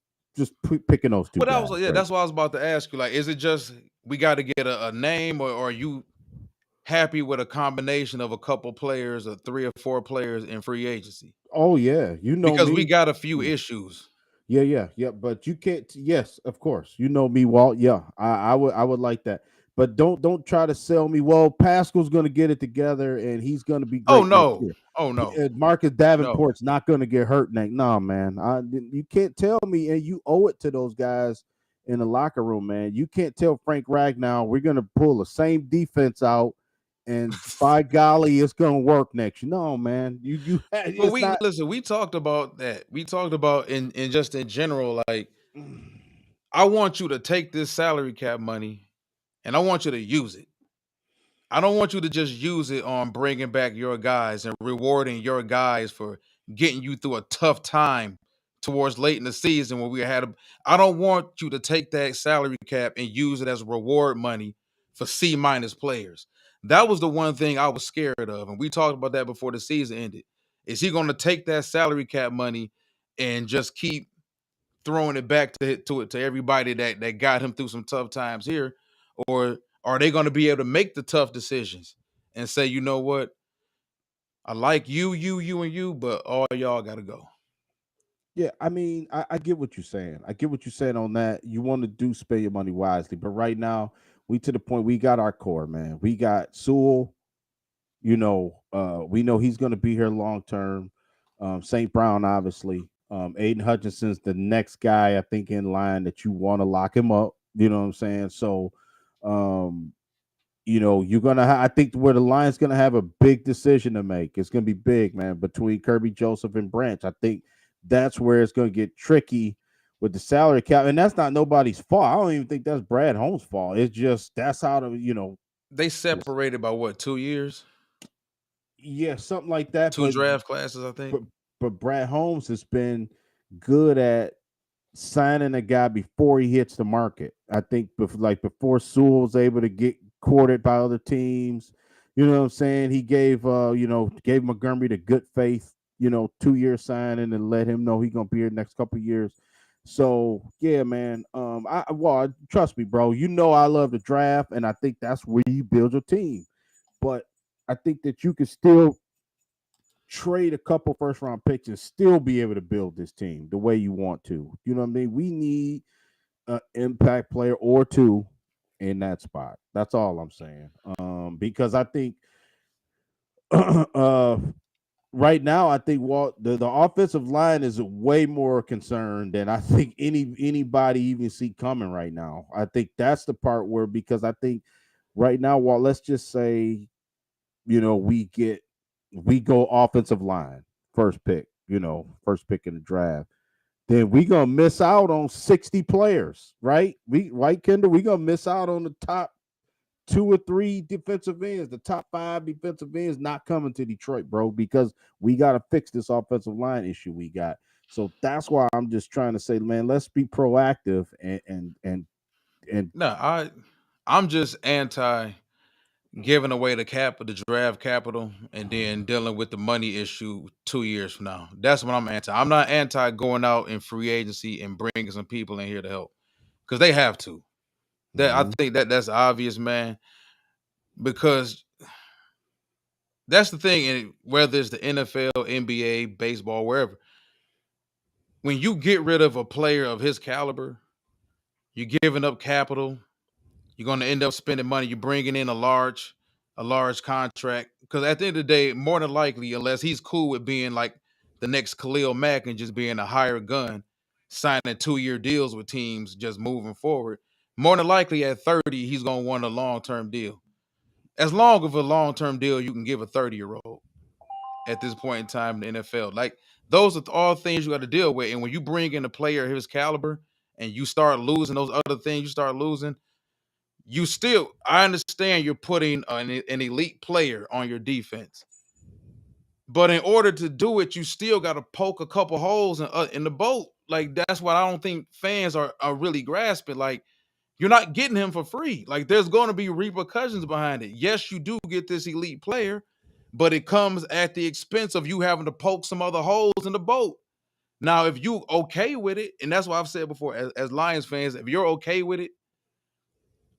picking those two Well, that guys, was yeah. right? That's what I was about to ask you. Like, is it just we got to get a name, or are you happy with a combination of a couple players, or 3 or 4 players in free agency? Oh yeah, you know Because we me. got a few issues. Yeah, yeah, yeah. But you can't. Yes, of course. You know me, Walt. Yeah, I would like that. But don't try to sell me. Well, Pascal's going to get it together, and he's going to be Oh great next no, year. oh no, Marcus no. Davenport's not going to get hurt next. No, man. You can't tell me, and you owe it to those guys in the locker room, man. You can't tell Frank Ragnow we're going to pull the same defense out, and by golly, it's going to work next year. No, man. Well, It's we not. listen. We talked about that. We talked about in just in general. Like, I want you to take this salary cap money, and I want you to use it. I don't want you to just use it on bringing back your guys and rewarding your guys for getting you through a tough time towards late in the season when we had a. I don't want you to take that salary cap and use it as reward money for C- players. That was the one thing I was scared of, and we talked about that before the season ended. Is he going to take that salary cap money and just keep throwing it back to everybody that got him through some tough times here, or are they going to be able to make the tough decisions and say, you know what, I like you, and you, but all y'all got to go. Yeah, I mean, I get what you're saying. I get what you're saying on that. You want to do spend your money wisely, but right now we to the point we got our core, man. We got Sewell. We know he's going to be here long term. St. Brown, obviously. Aiden Hutchinson's the next guy I think in line that you want to lock him up. You know what I'm saying? So, um, you're gonna. I think where the Lions gonna have a big decision to make. It's gonna be big, man, between Kirby Joseph and Branch. I think that's where it's gonna get tricky with the salary cap, and that's not nobody's fault. I don't even think that's Brad Holmes' fault. It's just that's how They separated by what, 2 years, yeah, something like that. two But draft classes, I think. but but Brad Holmes has been good at signing a guy before he hits the market. I think before Sewell was able to get courted by other teams, You know what I'm saying? He gave gave Montgomery the good faith, 2-year signing and let him know he gonna be here next couple years. So yeah, man. Trust me, bro. You know I love the draft, and I think that's where you build your team. But I think that you can still trade a couple first round picks and still be able to build this team the way you want to. You know what I mean? We need an impact player or two in that spot. That's all I'm saying. Because I think uh right now, I think the offensive line is way more concerned than I think anybody even see coming right now. I think that's the part where, because I think right now, Walt, let's just say, we go offensive line first pick in the draft, then we gonna miss out on 60 players, right? Kendall, we gonna miss out on the top 2 or 3 defensive ends, the top 5 defensive ends not coming to Detroit, bro, because we got to fix this offensive line issue we got. So that's why I'm just trying to say, man, let's be proactive and No, I'm just anti giving away the draft capital, and then dealing with the money issue 2 years from now. That's what I'm anti. I'm not anti going out in free agency and bringing some people in here to help, because they have to. That I Mhm. think that's obvious, man. Because that's the thing, and whether it's the NFL, NBA, baseball, wherever, when you get rid of a player of his caliber, you're giving up capital. You're going to end up spending money. You're bringing in a large contract, because at the end of the day, more than likely, unless he's cool with being like the next Khalil Mack and just being a higher gun, signing 2-year deals with teams, just moving forward, more than likely at 30, he's going to want a long-term deal. As long of a long-term deal you can give a 30-year-old at this point in time in the NFL. Like, those are all things you got to deal with. And when you bring in a player of his caliber and you start losing those other things, you start losing, I understand you're putting an elite player on your defense. But in order to do it, you still got to poke a couple holes in the boat. Like, that's what I don't think fans are really grasping. Like, you're not getting him for free. Like, there's going to be repercussions behind it. Yes, you do get this elite player, but it comes at the expense of you having to poke some other holes in the boat. Now, if you okay with it, and that's what I've said before, as Lions fans, if you're okay with it,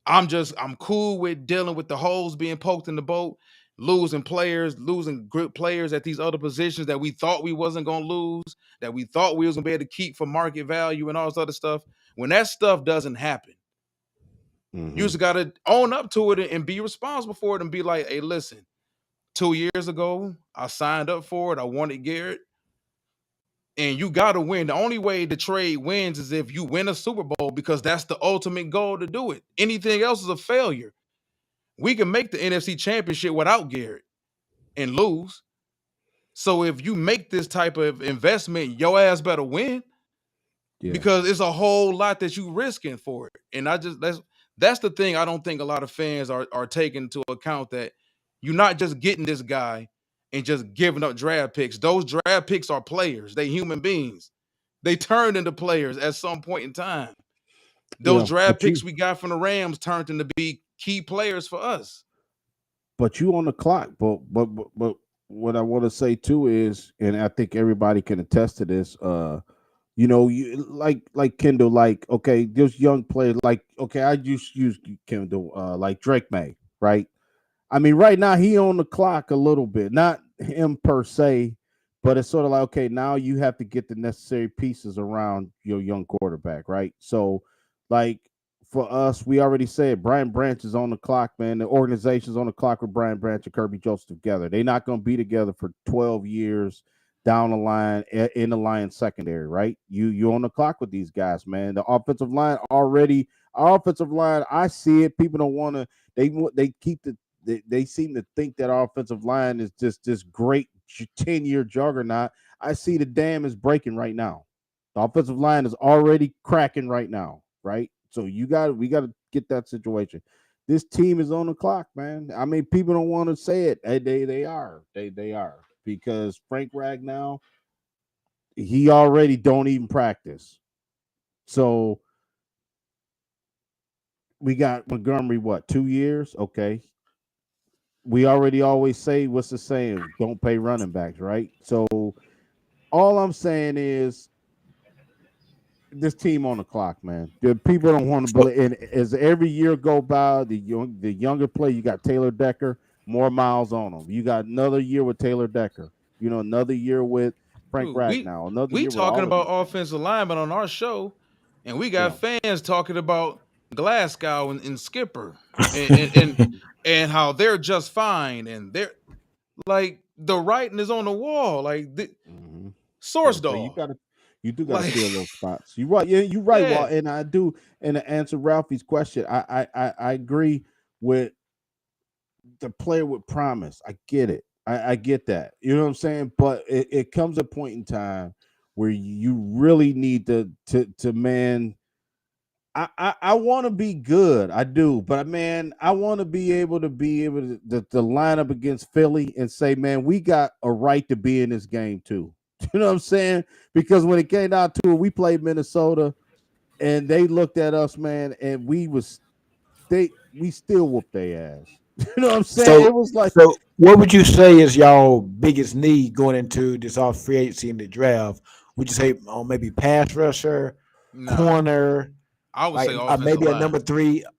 I'm cool with dealing with the holes being poked in the boat, losing players, losing good players at these other positions that we thought we wasn't gonna lose, that we thought we was gonna be able to keep for market value and all this other stuff. When that stuff doesn't happen, you Mhm. just gotta own up to it and be responsible for it and be like, hey, listen, 2 years ago, I signed up for it. I wanted Garrett. And you gotta win. The only way the trade wins is if you win a Super Bowl, because that's the ultimate goal to do it. Anything else is a failure. We can make the NFC Championship without Garrett and lose. So if you make this type of investment, your ass better win, Yeah. because it's a whole lot that you risking for it. And that's the thing I don't think a lot of fans are taking into account, that you're not just getting this guy and just giving up draft picks. Those draft picks are players. They human beings. They turned into players at some point in time. Those Yeah, draft picks we got from the Rams turned into be key players for us. but you on the clock. But what I want to say too is, and I think everybody can attest to this. You like Kendall, like, okay, there's young players, like, okay, I just use Kendall, like Drake May, right? I mean, right now he on the clock a little bit, not him per se, but it's sort of like, okay, now you have to get the necessary pieces around your young quarterback, right? So, like, for us, we already said Brian Branch is on the clock, man. The organization's on the clock with Brian Branch and Kirby Joseph together. They're not going to be together for 12 years down the line in the Lions secondary, right? You on the clock with these guys, man. The offensive line already, our offensive line, I see it. People don't want to. They keep they seem to think that our offensive line is just this great 10-year juggernaut. I see the dam is breaking right now. The offensive line is already cracking right now, right? So we got to get that situation. This team is on the clock, man. I mean, people don't want to say it. They are. They are, because Frank Ragnow, he already don't even practice. So we got Montgomery, what, 2 years? Okay. we already always say what's the saying? Don't pay running backs, right? So all I'm saying is this team on the clock, man. The people don't want to So, believe. And as every year go by, the younger play, you got Taylor Decker, more miles on him. You got another year with Taylor Decker. You know, another year with Frank Dude, Ragnow, another we year with talking all of about these guys. offensive linemen on our show, and we got Yeah. fans talking about Glasgow and Skipper and how they're just fine, and they're like the writing is on the wall, like the Hmm. source So you dog. gotta, you do gotta Like, fill those spots. You right, yeah, you right. Well, yeah, and I do. And to answer Ralphie's question, I agree with the player with promise. I get it. I get that. You know what I'm saying? But it comes a point in time where you really need to man. I want to be good. I do, but man, I want to be able to line up against Philly and say, man, we got a right to be in this game too. You know what I'm saying? Because when it came down to it, we played Minnesota and they looked at us, man, and we still whooped their ass. You know what I'm saying? so, It was like, so, what would you say is y'all biggest need going into this off free agency in the draft? Would you say maybe pass rusher, nah, corner, I would like say offensive line.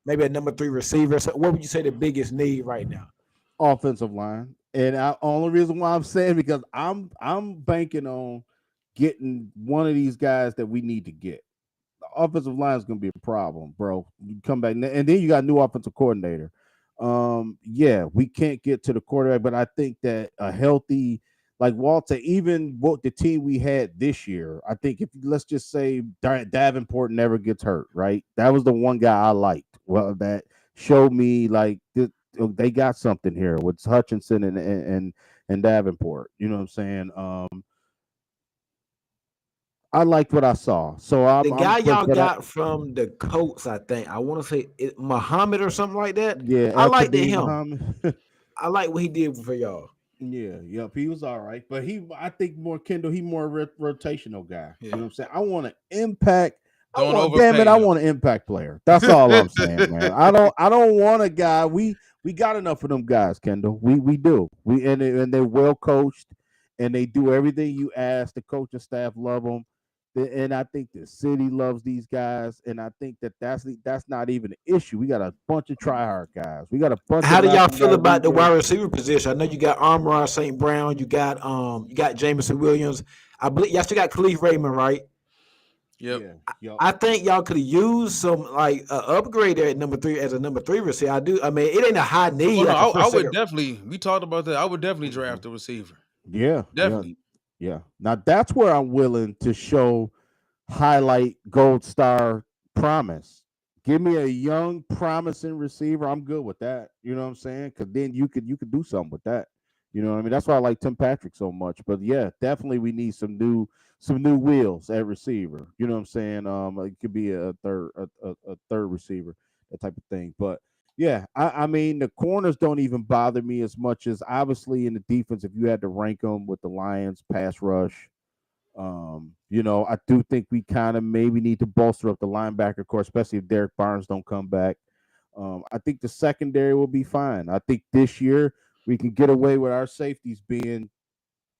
maybe a number three receiver? So what would you say the biggest need right now? offensive line. And only reason why I'm saying because I'm banking on getting one of these guys that we need to get. The offensive line is going to be a problem, bro. You come back and then you got a new offensive coordinator. Yeah, we can't get to the quarterback, but I think that a healthy like Walter, even what the team we had this year, I think if let's just say Davenport never gets hurt, right? That was the one guy I liked. Well, that showed me like they got something here with Hutchinson and Davenport. You know what I'm saying? I liked what I saw, so The I'm guy y'all but got from the Colts, I think I want to say Muhammad or something like that. yeah, I El liked Khabib him. Muhammad. I like what he did for y'all. Yeah, yep, he was all right, but I think more Kendall, he more rotational guy. You Yeah, know what I'm saying? I want to impact. don't Damn it, overpay I him. want an impact player. That's all I'm saying, man. I don't want a guy. We got enough of them guys, Kendall. We do. And they're well coached, and they do everything you ask. The coaching staff love them, and I think the city loves these guys. And I think that's not even an issue. We got a bunch of try hard guys. We got a bunch of How do y'all knocking feel guys about we the were. wide receiver position? I know you got Armor St. Brown, you got Jameson Williams. I believe y'all still got Khalif Raymond, right? Yep. Yeah, yep. I think y'all could have used some like upgrade there at number three as a number three receiver. I do. I mean, it ain't a high Oh need no, like a I first, would second. definitely. We talked about that. I would definitely Mhm. draft a receiver. Yeah, yeah, Definitely. yeah. Now that's where I'm willing to show highlight gold star promise. Give me a young promising receiver. I'm good with that. You know what I'm saying? Because then you could do something with that. You know what I mean? That's why I like Tim Patrick so much. But yeah, definitely we need some new wheels at receiver. You know what I'm saying? It could be a third receiver, that type of thing. But yeah, I mean the corners don't even bother me as much as obviously in the defense. If you had to rank them with the Lions pass rush, I do think we kind of maybe need to bolster up the linebacker core, especially if Derek Barnes don't come back. I think the secondary will be fine. I think this year we can get away with our safeties being,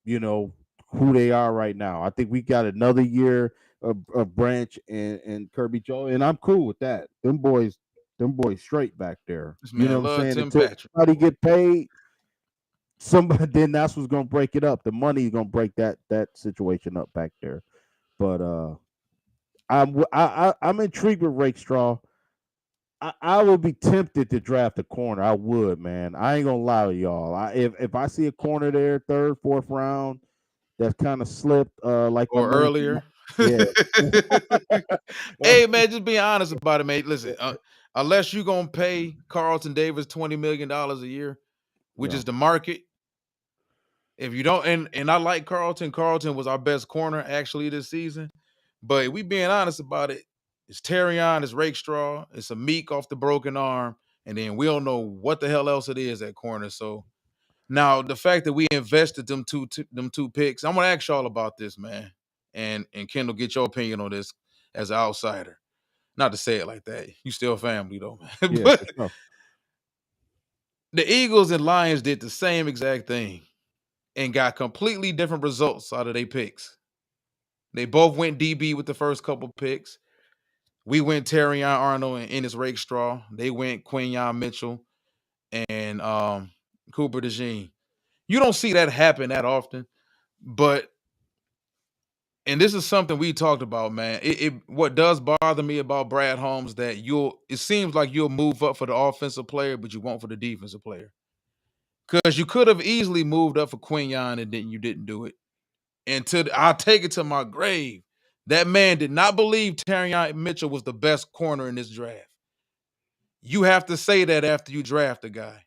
you know, who they are right now. I think we got another year of Branch and Kirby Joe, and I'm cool with that. Them boys straight back there. This You know man what I'm love saying? Tim Until Patrick. somebody get paid, somebody then that's what's gonna break it up. The money is gonna break that situation up back there. But I'm intrigued with Rakestraw. I would be tempted to draft a corner. I would, man. I ain't gonna lie to y'all. If I see a corner there, third, fourth round, that's kind of slipped, like my Or man. earlier. Yeah. Hey man, just being honest about it, mate. Listen, unless you gonna pay Carlton Davis $20 million a year, which Yeah. is the market. If you don't, and I like Carlton. Carlton was our best corner actually this season. But we being honest about it, it's Terrion, it's Rakestraw, it's a Meek off the broken arm, and then we don't know what the hell else it is at corner. So now the fact that we invested them two picks, I'm gonna ask y'all about this, man. And Kendall, get your opinion on this as an outsider. Not to say it like that. You still family though, man. Yeah, but for sure. The Eagles and Lions did the same exact thing and got completely different results out of their picks. They both went DB with the first couple picks. We went Terrion Arnold and Ennis Rakestraw. They went Quinyon Mitchell and Cooper DeJean. You don't see that happen that often, but and this is something we talked about, man. What does bother me about Brad Holmes that it seems like you'll move up for the offensive player, but you won't for the defensive player. Because you could have easily moved up for Quinyon and then you didn't do it. And I'll take it to my grave. That man did not believe Terrion Mitchell was the best corner in this draft. You have to say that after you draft a guy.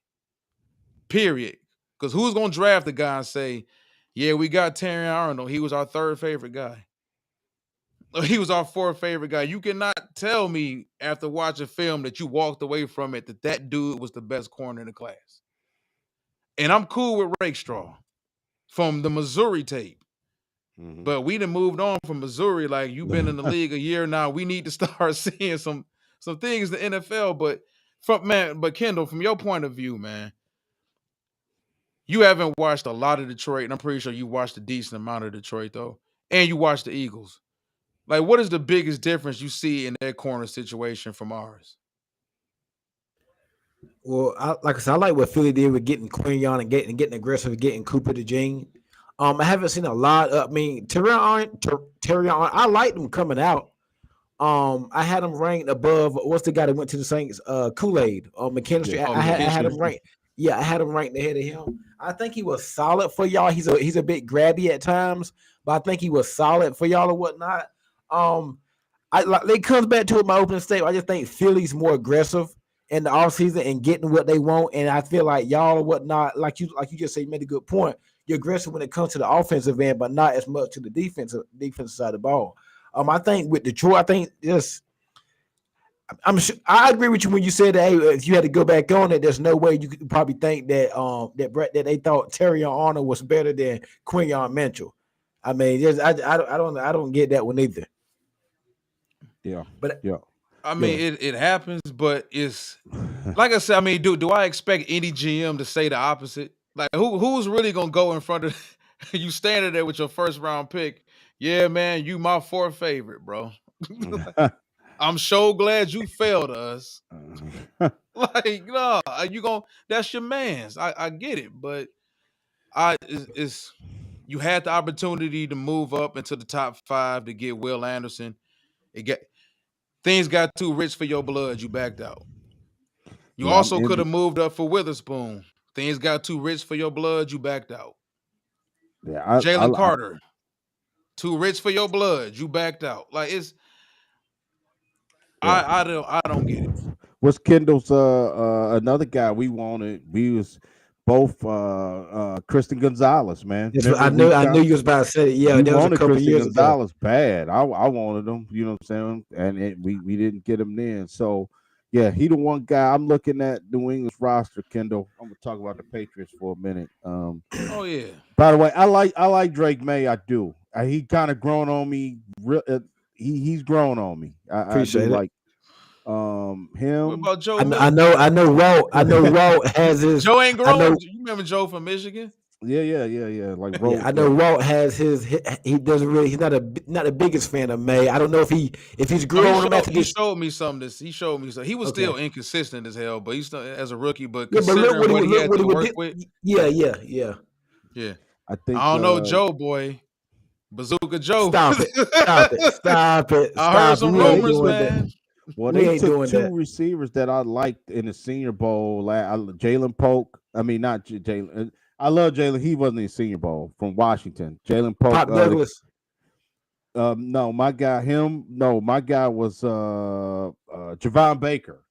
Period. Because who's going to draft a guy and say, yeah, we got Terrion Arnold. He was our third favorite guy. He was our fourth favorite guy. You cannot tell me after watching film that you walked away from it that dude was the best corner in the class. And I'm cool with Rakestraw from the Missouri tape. Mm-hmm. But we done moved on from Missouri. Like, you've been in the league a year now. We need to start seeing some things in the NFL. But Kendall, from your point of view, man, you haven't watched a lot of Detroit, and I'm pretty sure you watched a decent amount of Detroit, though. And you watched the Eagles. Like, what is the biggest difference you see in their corner situation from ours? Well, like I said, I like what Philly did with getting Quinyon and getting aggressive, getting Cooper DeJean. I haven't seen a lot of. I mean, Terrion, I liked him coming out. I had him ranked above. What's the guy that went to the Saints? Kool-Aid McKinstry. Yeah. I had him ranked. Yeah, I had him ranked ahead of him. I think he was solid for y'all. He's a bit grabby at times, but I think he was solid for y'all or whatnot. It comes back to my opening statement. I just think Philly's more aggressive in the offseason and getting what they want. And I feel like y'all or whatnot, like you just said, you made a good point. You're aggressive when it comes to the offensive end, but not as much to the defensive side of the ball. I think with Detroit, I think I agree with you when you said that, hey, if you had to go back on it, there's no way you could probably think that that they thought Terrion Arnold was better than Quinyon Mitchell. I mean, I don't get that one either. Yeah, but yeah. I mean, it happens, but it's like I said. I mean, do I expect any GM to say the opposite? Like, who's really gonna go in front of you standing there with your first round pick? Yeah, man, you my fourth favorite, bro. I'm so glad you failed us. Like, no, that's your man's. I get it, but you had the opportunity to move up into the top 5 to get Will Anderson. Things got too rich for your blood. You backed out. You also could have moved up for Witherspoon. Things got too rich for your blood. You backed out. Yeah, Jalen Carter, too rich for your blood. You backed out. Like, it's. Yeah. I don't get it. What's Kendall's another guy we wanted? We was both Christian Gonzalez, man. I knew you was about to say it. Yeah, that was a couple Christian years Gonzalez ago. bad. I wanted him, you know what I'm saying? And we didn't get him then. So yeah, he the one guy I'm looking at New England's roster, Kendall. I'm gonna talk about the Patriots for a minute. Oh yeah. By the way, I like Drake May. I do. He kind of grown on me. He's grown on me. Appreciate I do it. like him. What about Joe? I know. Walt has his. Joe ain't grown. You remember Joe from Michigan? Yeah. Like I know Walt has his. He doesn't really. He's not the biggest fan of May. I don't know if he's grown on him after this. He showed me something. He showed me something. He was still inconsistent as hell, but he's still as a rookie. But considering what he had to work with, yeah. I think I don't know, Joe boy. Bazooka Joe. Stop it. I heard some rumors, man. Well, they took 2 receivers that I liked in the Senior Bowl. Jalen Polk. I mean, not Jalen. I love Jalen. He wasn't in the Senior Bowl from Washington. Jalen Polk. Pop Douglas. No, my guy. My guy was Javon Baker.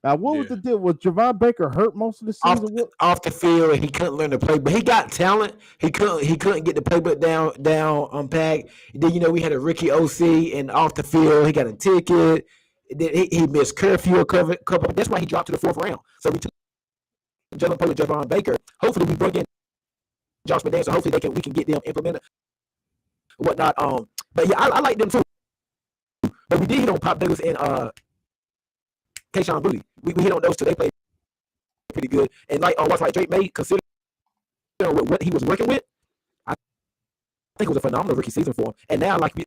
Now, what was the deal? Was Javon Baker hurt most of the season? Off the field, and he couldn't learn to play. But he got talent. He couldn't get the playbook down unpacked. Then we had a Ricky OC, and off the field, he got a ticket. He missed curfew a couple. That's why he dropped to the 4th round. So we took Jalen Polk and Javon Baker. Hopefully, we bring in Josh McDaniels. So hopefully, we can get them implemented, whatnot. But yeah, I like them too. But we did hit on Pop Douglas and Kayshawn Booty. We hit on those 2. They played pretty good. And like on what's like Drake made, considering what he was working with, I think it was a phenomenal rookie season for him. And now like we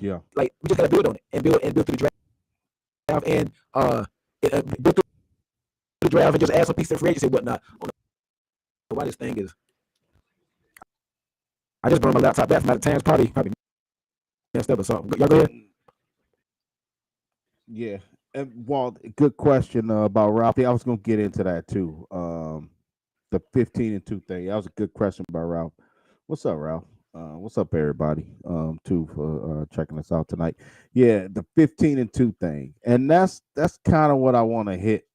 just gotta build on it and build through the draft and build through the draft and just add some pieces in free agency and whatnot. I don't know why this thing is. I just burned my laptop back from out of town. Probably messed up or something. Y'all go ahead. Yeah. And Walt, good question about Ralphie. I was gonna get into that too. The 15-2 thing. That was a good question by Ralph. What's up, Ralph? What's up, everybody? Too for checking us out tonight. Yeah, the 15-2 thing, and that's kind of what I want to hit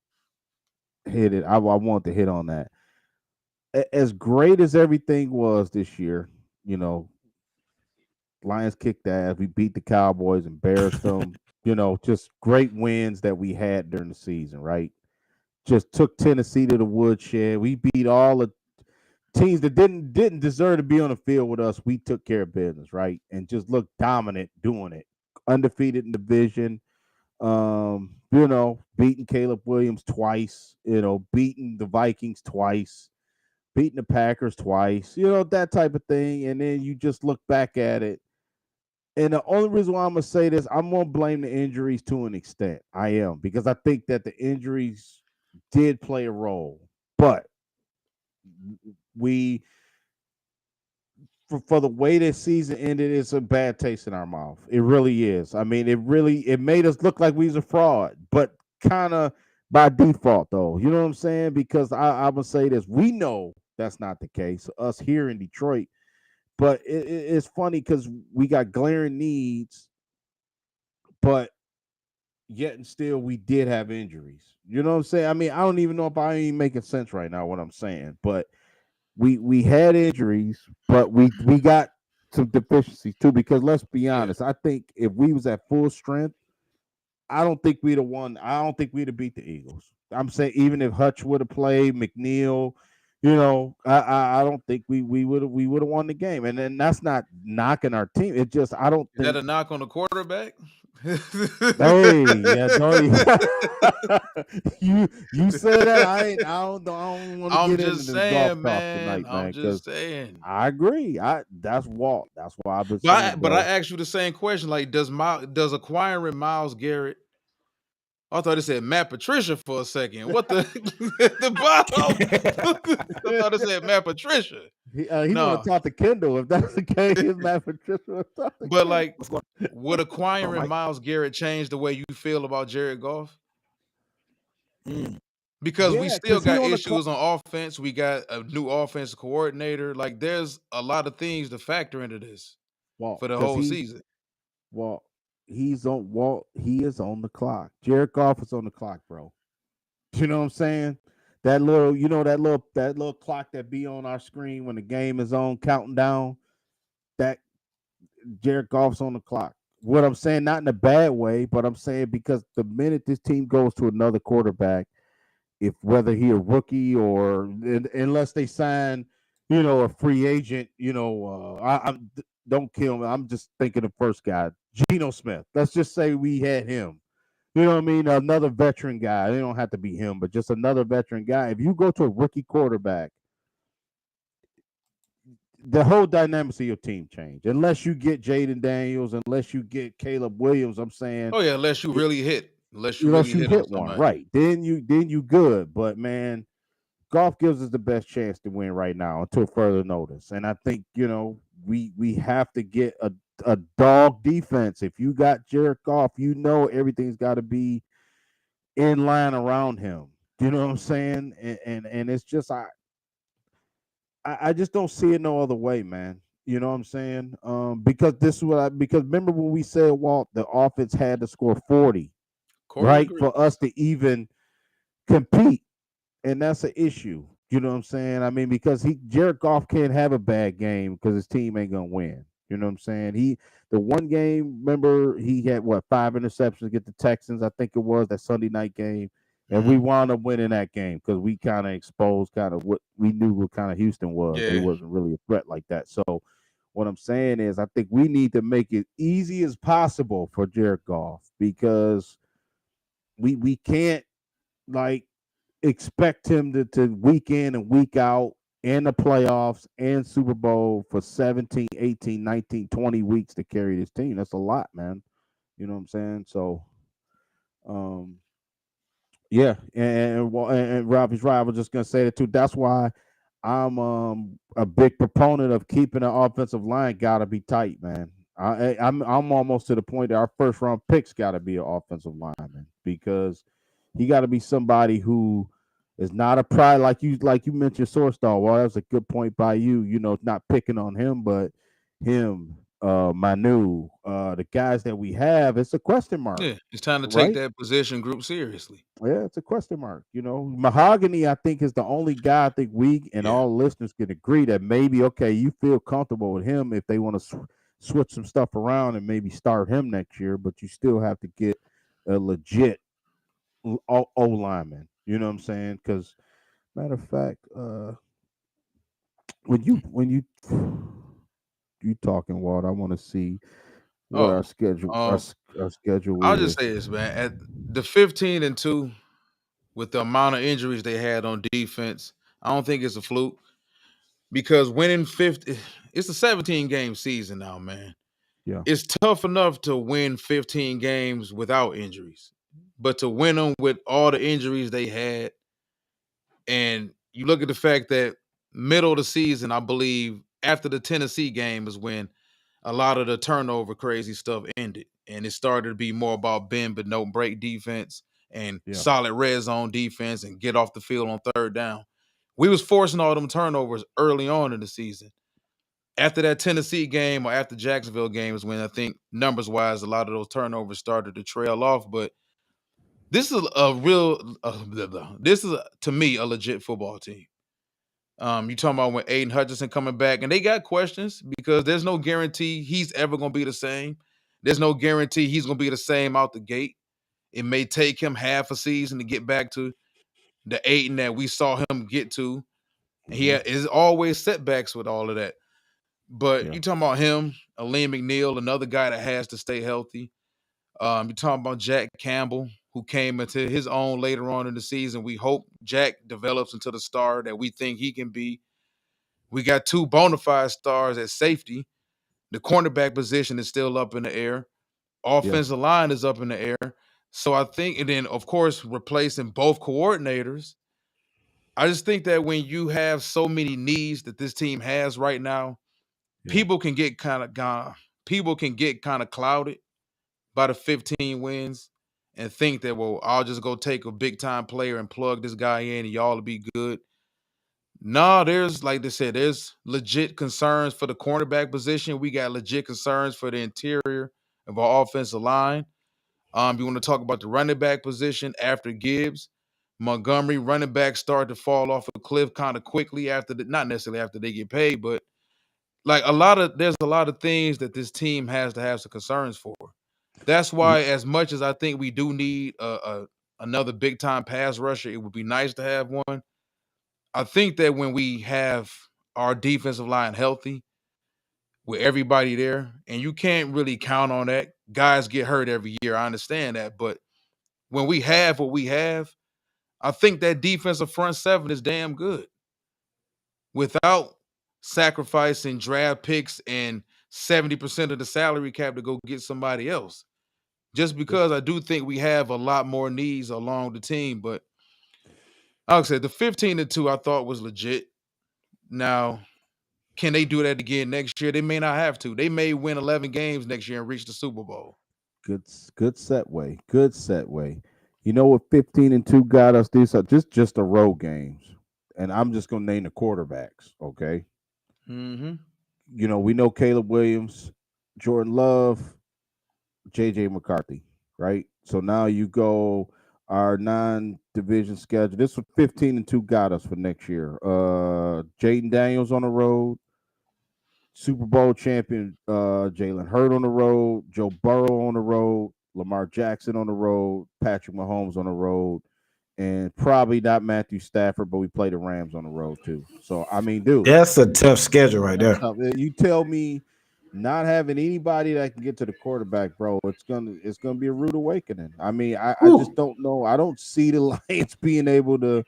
it. I want to hit on that. As great as everything was this year, you know, Lions kicked ass. We beat the Cowboys, embarrassed them. You know, just great wins that we had during the season, right? Just took Tennessee to the woodshed. We beat all the teams that didn't deserve to be on the field with us. We took care of business, right? And just looked dominant doing it. Undefeated in the division. You know, beating Caleb Williams twice, you know, beating the Vikings twice, beating the Packers twice, you know, that type of thing. And then you just look back at it. And the only reason why I'm gonna say this, I'm gonna blame the injuries to an extent. I am, because I think that the injuries did play a role. But we for the way this season ended, it's a bad taste in our mouth. It really is. I mean, it made us look like we was a fraud, but kind of by default though. You know what I'm saying? Because I would say this. We know that's not the case. Us here in Detroit. But it's funny because we got glaring needs, but yet and still we did have injuries. You know what I'm saying? I mean, I don't even know if I ain't making sense right now what I'm saying, but we had injuries, but we got some deficiencies too. Because let's be Yeah. honest, I think if we was at full strength, I don't think we'd have won. I don't think we'd have beat the Eagles. I'm saying even if Hutch would have played, McNeil, you know, I don't think we would have won the game. And then that's not knocking our team. It just I don't Is that think. a knock on the quarterback? Hey, yeah, don't you said that. I don't want to I'm get into just this golf saying, talk man. tonight, I'm man, because just saying. I agree. That's Walt. That's why I've been saying, But I bro. asked you the same question. Like, does acquiring Miles Garrett? I thought it said Matt Patricia for a second. What the the bottom? I thought it said Matt Patricia. He want No, to talk to Kendall. If that's the case, Matt Patricia want to talk to but Kendall. like, What's going would on, acquiring Mike? Miles Garrett change the way you feel about Jared Goff? Mm. Because we Yeah, still because he got on the clock. issues on offense. We got a new offensive coordinator. Like, there's a lot of things to factor into this Walt, for the because whole season. Walt, Walt. He is on the clock. Jared Goff is on the clock, bro. You know what I'm saying? That little, that little clock that be on our screen when the game is on, counting down. That Jared Goff's on the clock. What I'm saying, not in a bad way, but I'm saying because the minute this team goes to another quarterback, if whether he a rookie or unless they sign, you know, a free agent, you know, don't kill me. I'm just thinking the first guy, Geno Smith. Let's just say we had him. You know what I mean? Another veteran guy. They don't have to be him, but just another veteran guy. If you go to a rookie quarterback, the whole dynamics of your team change. Unless you get Jaden Daniels, unless you get Caleb Williams, I'm saying, Oh yeah, unless you it, really hit, unless you unless really you hit on hit one, somebody. right? Then you good. But man, golf gives us the best chance to win right now until further notice. And I think we have to get a dog defense. If you got Jared Goff, you know everything's got to be in line around him. You know what I'm saying? And it's just I just don't see it no other way, man. You know what I'm saying? Because this is what because remember when we said Walt, the offense had to score 40, Corey right, agree. for us to even compete, and that's an issue. You know what I'm saying? I mean, because Jared Goff can't have a bad game because his team ain't gonna win. You know what I'm saying? The one game, remember he had what 5 interceptions to get the Texans, I think it was that Sunday night game, and we Mhm. wound up winning that game because we kind of exposed kind of what we knew what kind of Houston was. They Yeah. wasn't really a threat like that. So what I'm saying is, I think we need to make it easy as possible for Jared Goff because we can't like. expect him to week in and week out in the playoffs and Super Bowl for 17, 18, 19, 20 weeks to carry this team. That's a lot, man. You know what I'm saying? So, um, yeah, and Robbie's right. I was just gonna say that too. That's why I'm a big proponent of keeping the offensive line. Gotta be tight, man. I'm almost to the point that our first round picks gotta be an offensive lineman because he got to be somebody who is not a pride like you mentioned source dog. Well, that's a good point by you. You know, not picking on him, but him, Manu, the guys that we have. It's a question mark, Yeah, it's time to take right? that position group seriously. Yeah, it's a question mark. You know, Mahogany, I think, is the only guy I think we and Yeah. all listeners can agree that maybe okay, you feel comfortable with him if they want to switch some stuff around and maybe start him next year, but you still have to get a legit O lineman. You know what I'm saying? Because matter of fact, when you you talking, Walt, I want to see what Oh, our schedule our schedule I'll just is. say this, man. At the 15-2, with the amount of injuries they had on defense, I don't think it's a fluke because winning 50, it's a 17 game season now, man. Yeah, It's tough enough to win 15 games without injuries, but to win them with all the injuries they had, and you look at the fact that middle of the season, I believe after the Tennessee game is when a lot of the turnover crazy stuff ended, and it started to be more about bend but no break defense and yeah, solid red zone defense and get off the field on third down. We was forcing all them turnovers early on in the season. After that Tennessee game or after Jacksonville game is when I think numbers wise a lot of those turnovers started to trail off. But this is a real, this is to me a legit football team. You talking about when Aiden Hutchinson coming back, and they got questions because there's no guarantee he's ever going to be the same. There's no guarantee he's going to be the same out the gate. It may take him half a season to get back to the Aiden that we saw him get to. And hmm is always setbacks with all of that. But yeah, you talking about him, Aleem McNeil, another guy that has to stay healthy. You talking about Jack Campbell, who came into his own later on in the season. We hope Jack develops into the star that we think he can be. We got two bona fide stars at safety. The cornerback position is still up in the air. yeah, Offensive line is up in the air. So I think, and then of course, replacing both coordinators. I just think that when you have so many needs that this team has right now, yeah, people can get kind of gone. People can get kind of clouded by the 15 wins and think that, well, I'll just go take a big time player and plug this guy in and y'all will be good. No, there's like they said, there's legit concerns for the cornerback position. We got legit concerns for the interior of our offensive line. You want to talk about the running back position after Gibbs, Montgomery running back started to fall off a cliff kind of quickly after not necessarily after they get paid, but like there's a lot of things that this team has to have some concerns for. That's Ye- why, as much as I think we do need another big time pass rusher, it would be nice to have one. I think that when we have our defensive line healthy with everybody there, and you can't really count on that. Guys get hurt every year. I understand that. But when we have what we have, I think that defensive front seven is damn good without sacrificing draft picks and 70% of the salary cap to go get somebody else. Just good, because I do think we have a lot more needs along the team. But like I said, the 15-2 I thought was legit. Now, can they do that again next year? They may not have to. They may win 11 games next year and reach the Super Bowl. good set way, good set way. You know what? 15-2 got us. These are just the road games, and I'm just gonna name the quarterbacks. Okay, Mm-hmm. you know we know Caleb Williams, Jordan Love, JJ McCarthy, right? So now you go our non-division schedule. This was 15-2 got us for next year. Jaden Daniels on the road, Super Bowl champion Jalen Hurd on the road, Joe Burrow on the road, Lamar Jackson on the road, Patrick Mahomes on the road, and probably not Matthew Stafford, but we play the Rams on the road too. So I mean, dude, That's a tough schedule right that's there. tough. You tell me not having anybody that can get to the quarterback, bro, it's gonna be a rude awakening. I mean, I just Whew. don't know. I don't see the Lions being able to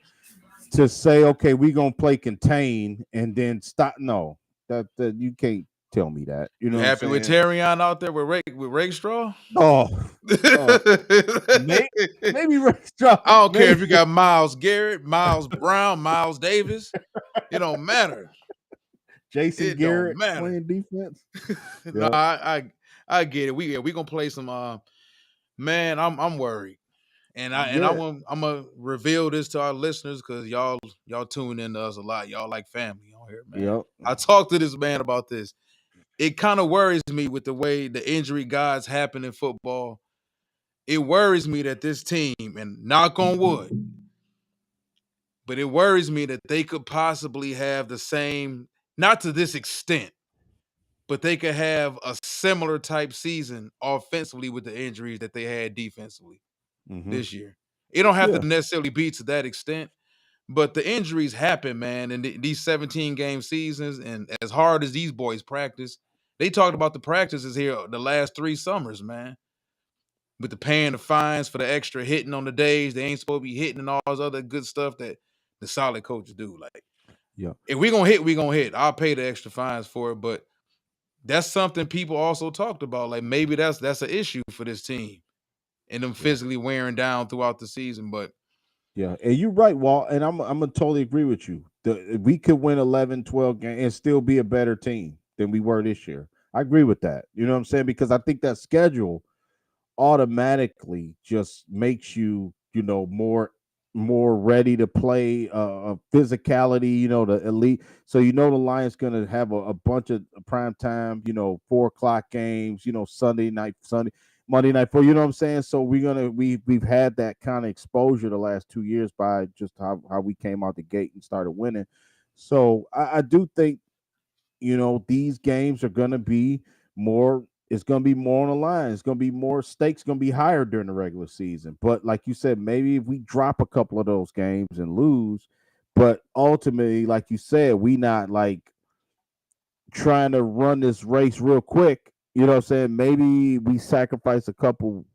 say, okay, we're gonna play contain and then stop. No, that you can't tell me that. You You know what I'm happy with saying? Terrion out there with Ray Straw? Oh, uh, maybe Rick Strong, I don't care maybe if you got Miles Garrett, Miles Brown, Miles Davis. It don't matter. Jason It don't Garrett matter. playing defense. No, Yeah, I get it. We gonna play some. Man, I'm worried, and yeah, I'm gonna reveal this to our listeners because y'all tune in to us a lot. Y'all like family on here, man. yep. I talked to this man about this. It kind of worries me with the way the injury gods happen in football. It worries me that this team, and knock on wood, but it worries me that they could possibly have the same, not to this extent, but they could have a similar type season offensively with the injuries that they had defensively Hmm. this year. It don't have Yeah, to necessarily be to that extent, but the injuries happen, man, in these 17 game seasons. And as hard as these boys practice, they talked about the practices here the last 3 summers, man, with the paying the fines for the extra hitting on the days they ain't supposed to be hitting and all this other good stuff that the solid coaches do. Like, yeah, if we gonna hit, we gonna hit. I'll pay the extra fines for it, but that's something people also talked about. Like maybe that's an issue for this team and them yeah. physically wearing down throughout the season. But Yeah, and you're right, Walt, and I'm gonna totally agree with you. We could win 11, 12 games and still be a better team than we were this year. I agree with that. You know what I'm saying? Because I think that schedule automatically just makes you, more ready to play physicality, the elite. So the Lions gonna have a bunch of prime time, 4 o'clock games, Sunday, Monday night for, you know what I'm saying? So we've had that kind of exposure the last 2 years by just how we came out the gate and started winning. So I do think these games are going to be more. It's going to be more on the line. It's going to be more stakes. Going to be higher during the regular season. But like you said, maybe if we drop a couple of those games and lose, but ultimately, like you said, we not like trying to run this race real quick. You know what I'm saying? Maybe we sacrifice a couple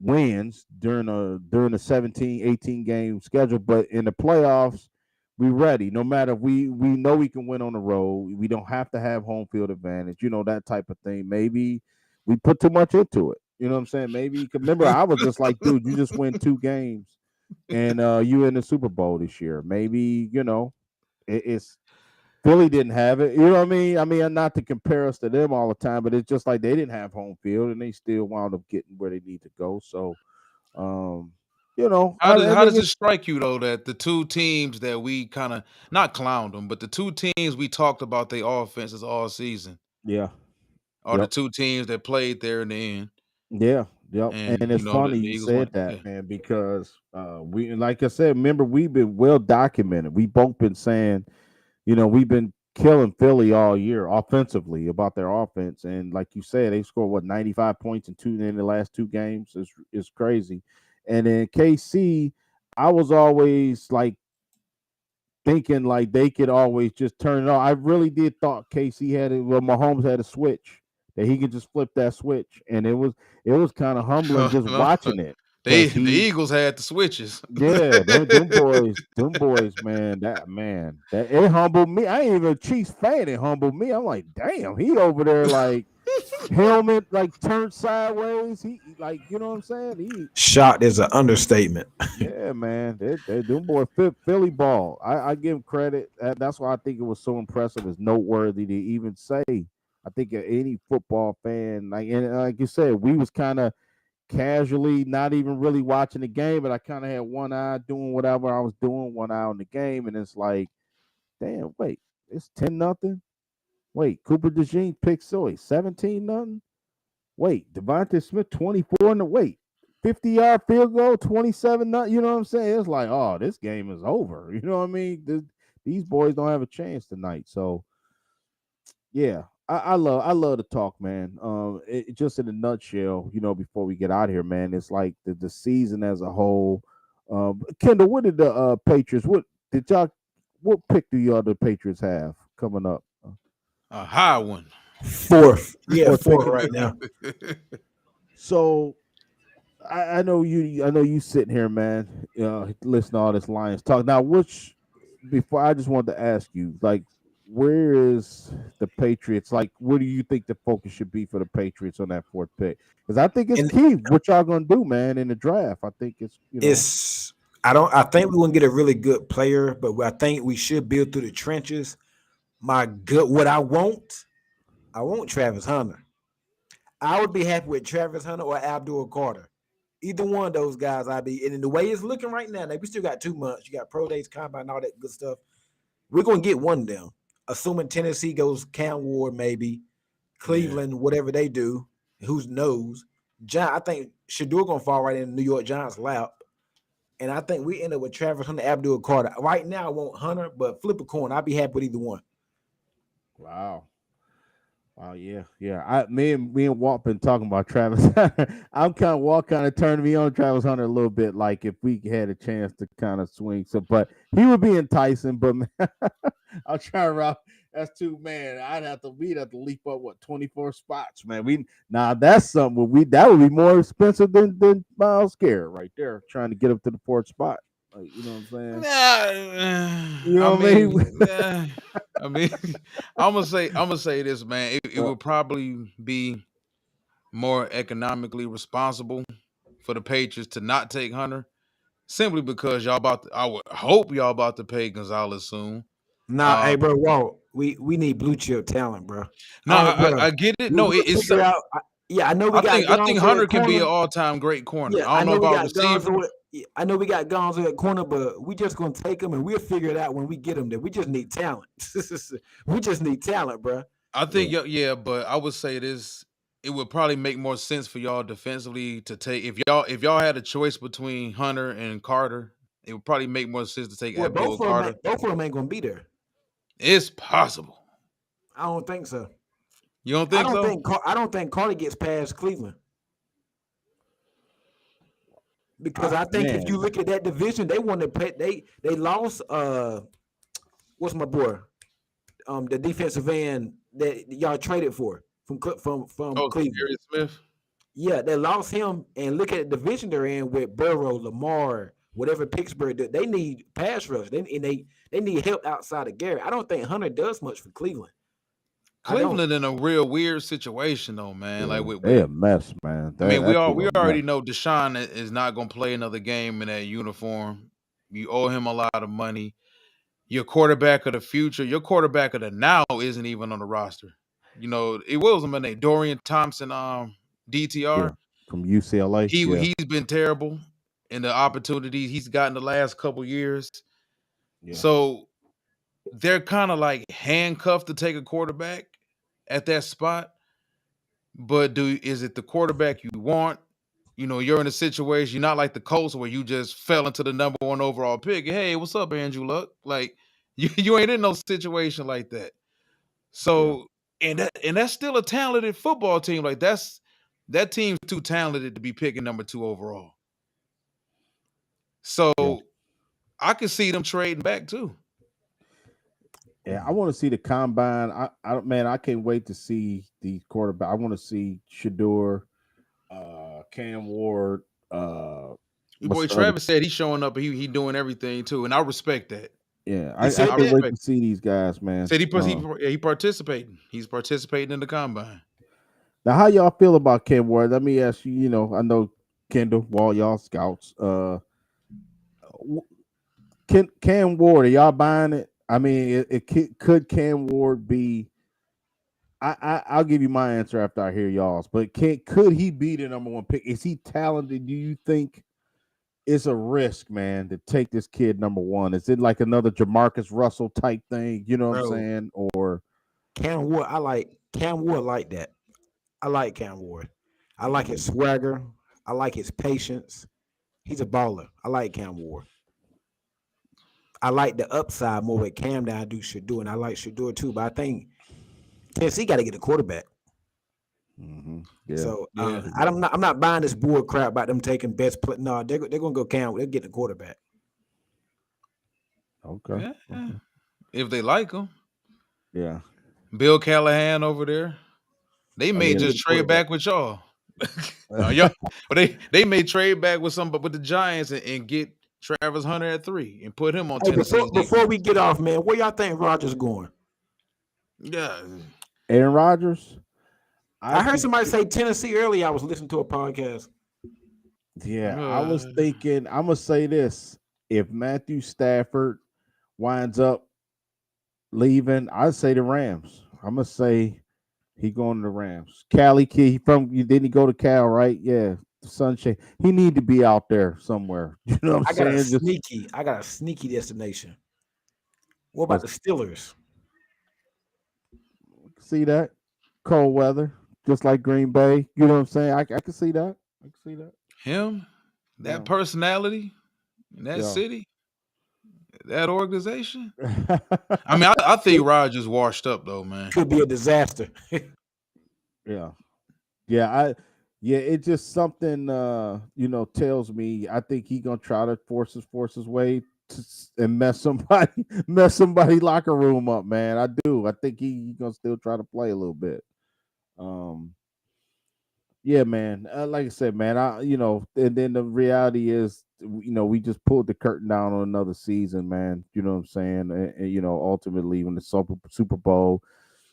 wins during a 17, 18 game schedule, but in the playoffs, we ready. No matter, we know we can win on the road. We don't have to have home field advantage, that type of thing. Maybe we put too much into it. You know what I'm saying? Maybe, 'cause remember, I was just like, dude, you just win 2 games and you in the Super Bowl this year. Maybe, it's Philly didn't have it. You know what I mean? I mean, not to compare us to them all the time, but it's just like they didn't have home field and they still wound up getting where they need to go. So, um, I how think does it it's strike you though that the two teams that we kind of not clowned them, but the two teams we talked about their offenses all season yeah, are the yep, two teams that played there in the end, yeah, yep. and And it's funny the you Eagles won. said that, Yeah. man, because we, like I said, remember we've been well documented. We both been saying, we've been killing Philly all year offensively about their offense, and like you said, they scored what 95 points in the last 2 games. It's crazy. And then KC, I was always like thinking like they could always just turn it on. I really did thought KC had it. Well, Mahomes had a switch that he could just flip that switch, and it was kind of humbling just No, watching it they because the he. Eagles had the switches. Yeah, them boys, man, that it humbled me. I ain't even a Chiefs fan. It humbled me. I'm like, damn, he over there like helmet like turned sideways. Like, you know what I'm saying? Shocked is an understatement. Yeah, man, they them boy Philly ball. I give him credit. That's why I think it was so impressive. It's noteworthy to even say. I think any football fan, like you said, we was kind of casually, not even really watching the game, but I kind of had one eye doing whatever I was doing, one eye on the game, and it's like, damn, wait, it's 10-0. Wait, Cooper DeJean pick Soy 17-0. Wait, Devontae Smith 24 in the wait. 50-yard field goal, 27-0. You know what I'm saying? It's like, oh, this game is over. You know what I mean? These boys don't have a chance tonight. So yeah, I love to talk, man. Just in a nutshell, before we get out of here, man, it's like the season as a whole. Kendall, what did the Patriots? What pick do you other Patriots have coming up? A high one. Fourth. Yeah, Fourth fourth pick. right now. So I know you. I know you sitting here, man. Listen to all this Lions talk. Now, which before I just wanted to ask you, like, where is the Patriots? Like, what do you think the focus should be for the Patriots on that fourth pick? Because I think it's And key. What y'all gonna do, man, in the draft? I think it's it's I think we're gonna get a really good player, but I think we should build through the trenches. What I want Travis Hunter. I would be happy with Travis Hunter or Abdul Carter. Either one of those guys, I'd be. And in the way it's looking right now, we still got 2 months. You got pro days, combine, all that good stuff. We're gonna get one of them. Assuming Tennessee goes Cam Ward, maybe Yeah. Cleveland, whatever they do, who knows? I think Shador gonna fall right in the New York Giants' lap. And I think we end up with Travis Hunter, Abdul Carter. Right now, I want Hunter, but flip a coin. I'd be happy with either one. wow. Oh yeah. Me and Walt been talking about Travis. I'm kind of Walt kind of turned me on Travis Hunter a little bit. Like if we had a chance to kind of swing, so but he would be enticing. But man, I'll try to rock. That's too man. We'd have to leap up 24 spots, man. That's something that would be more expensive than Miles Garrett right there, trying to get up to the fourth spot. Like, you know what I'm saying? You I know what I mean? mean, I mean, I'm gonna say this, man. It Uh, would probably be more economically responsible for the Patriots to not take Hunter, simply because I would hope y'all about to pay Gonzalez soon. Nah, hey, Um, bro, Walt, we need blue chip talent, bro. no, Bro, I get it. No, we'll it's. figure out. Yeah, I know we got I think Gonzo Hunter at can be an corner. all time great corner. Yeah, I I don't know know we about got receiver. Gonzo. I know we got Gonzo at corner, but we just gonna take him and we'll figure it out when we get him there. We just need talent. We just need talent, bro. I yeah. think yeah, but I would say this. It would probably make more sense for y'all defensively to take if y'all had a choice between Hunter and Carter. It would probably make more sense to take Well, Abdul Carter. both of them ain't gonna be there. It's possible. I don't think so. You don't think so? I don't think Carter gets past Cleveland because I think if you Man, look at that division, they want to pay. They lost. What's my boy? The defensive end that y'all traded for from Oh, Cleveland. Darius Smith. Yeah, they lost him, and look at the division they're in with Burrow, Lamar, whatever Pittsburgh. They need pass rush. They need help outside of Garrett. I don't think Hunter does much for Cleveland. I don't. Cleveland in a real weird situation though, man. Like yeah, they with a mess, man. I mean, That team we a already mess. know Deshaun is not going to play another game in that uniform. You owe him a lot of money. Your quarterback of the future, your quarterback of the now isn't even on the roster. You know, it was my name, Dorian Thompson, Yeah, DTR. from UCLA. Yeah, He's been terrible in the opportunities he's gotten the last couple years. yeah, So they're kind of like handcuffed to take a quarterback at that spot. But is it the quarterback you want? You know, you're in a situation, you're not like the Colts where you just fell into the number one overall pick. Hey, what's up, Andrew Luck? Like you ain't in no situation like that. yeah, So and that's still a talented football team. Like that team's too talented to be picking number two overall. So yeah. I can see them trading back too. Yeah, I want to see the combine. Man, I can't wait to see these quarterback. I want to see Shador, Cam Ward, Your what's boy the other? Travis said he's showing up. He doing everything too, and I respect that. Yeah, He I said I can't that. wait to respect. see these guys, man. Said he participating. He's participating in the combine. Now, how y'all feel about Cam Ward? Let me ask you. You know, I know Kendall, Wall, y'all scouts. Can Cam Ward? Are y'all buying it? I mean, could Cam Ward be? I'll give you my answer after I hear y'all's. But could he be the number one pick? Is he talented? Do you think it's a risk, man, to take this kid number one? Is it like another Jamarcus Russell type thing? You know what I'm Bro, saying? Or Cam Ward like that. I like Cam Ward. I like his swagger. I like his patience. He's a baller. I like Cam Ward. I like the upside more with Cam than I do Shador, and I like Shador too. But I think Tennessee got to get a quarterback. yeah, So Yeah. I'm not buying this bull crap about them taking best play. No, they're gonna go Cam. They're getting a quarterback. okay, Yeah. okay. If they like him. Yeah. Bill Callahan over there. They I may mean, just trade back with y'all. Yeah, but they may trade back with with the Giants and get Travis Hunter at 3 and put him on Hey, Tennessee's before we defense. get off, man, where y'all think Rogers going? Yeah, Aaron Rodgers. I I heard think, somebody say Tennessee earlier. I was listening to a podcast. yeah, I was uh, thinking. I'm gonna say this: if Matthew Stafford winds up leaving, I'd say the Rams. I'm gonna say he going to the Rams. Cali kid, he from didn't he go to Cal, right? Yeah, the Sunshine. He need to be out there somewhere. You know what I'm saying? Just I got a sneaky destination. What about let's the Steelers? see that cold weather, just like Green Bay. You know what I'm saying? I can see that. I can see that. him, Yeah, that personality in that yeah. city, that organization. I mean, I think Could, Rodgers washed up though, man. could be a disaster. Yeah. Yeah, yeah, it's just something tells me I think he gonna try to force his way and mess somebody mess somebody locker room up, man. I do. I think he gonna still try to play a little bit. Um yeah, man. Like I said, man, and then the reality is we just pulled the curtain down on another season, man. You know what I'm saying? And ultimately when the Super Bowl,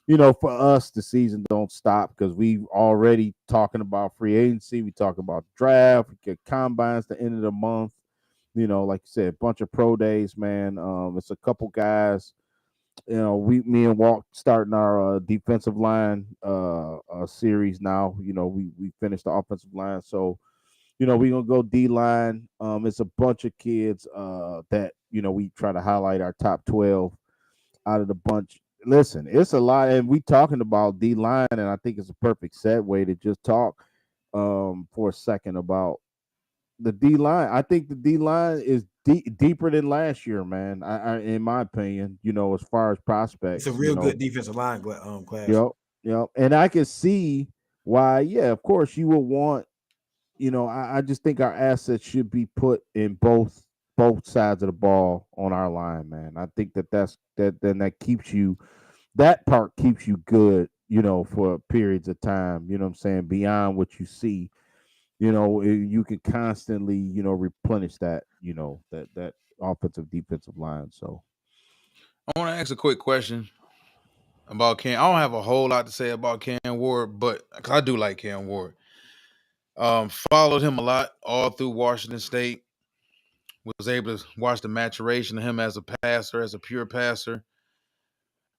for us, the season don't stop because we already talking about free agency. We talk about draft. We get combines the end of the month. Like you said, a bunch of pro days, man. It's a couple guys. Me and Walt starting our defensive line series now. We finished the offensive line, so we gonna go D line. It's a bunch of kids that we try to highlight our top 12 out of the bunch. Listen, it's a lot, and we talking about D line, and I think it's a perfect segue to just talk for a second about the D line. I think the D line is deeper than last year, man. In my opinion, as far as It's a prospects, real good defensive line class. yep, yep, and I can see why. Yeah, of course, you would want. I just think our assets should be put in both sides of the ball on our line, man. I think that keeps you that part keeps you good, for periods of time, you know what I'm saying, beyond what you see, you can constantly, replenish that, that offensive defensive line. So I want to ask a quick question about Cam. I don't have a whole lot to say about Cam Ward, but cause I do like Cam Ward. Followed him a lot all through Washington State. Was able to watch the maturation of him as a passer, as a pure passer.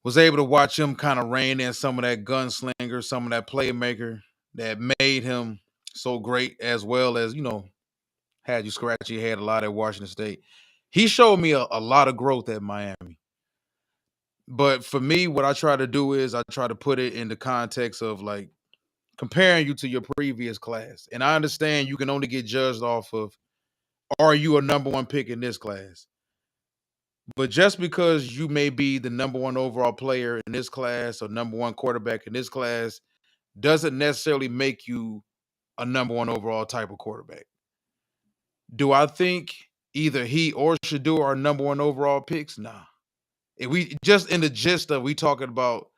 Was able to watch him kind of rein in some of that gunslinger, some of that playmaker that made him so great, as well as had you scratch your head a lot at Washington State. He showed me a lot of growth at Miami. But for me, what I try to do is I try to put it in the context of like comparing you to your previous class. And I understand you can only get judged off of, are you a number one pick in this class? But just because you may be the number one overall player in this class or number one quarterback in this class doesn't necessarily make you a number one overall type of quarterback. Do I think either he or Shador are number one overall picks? Nah. If we just in the gist of we talking about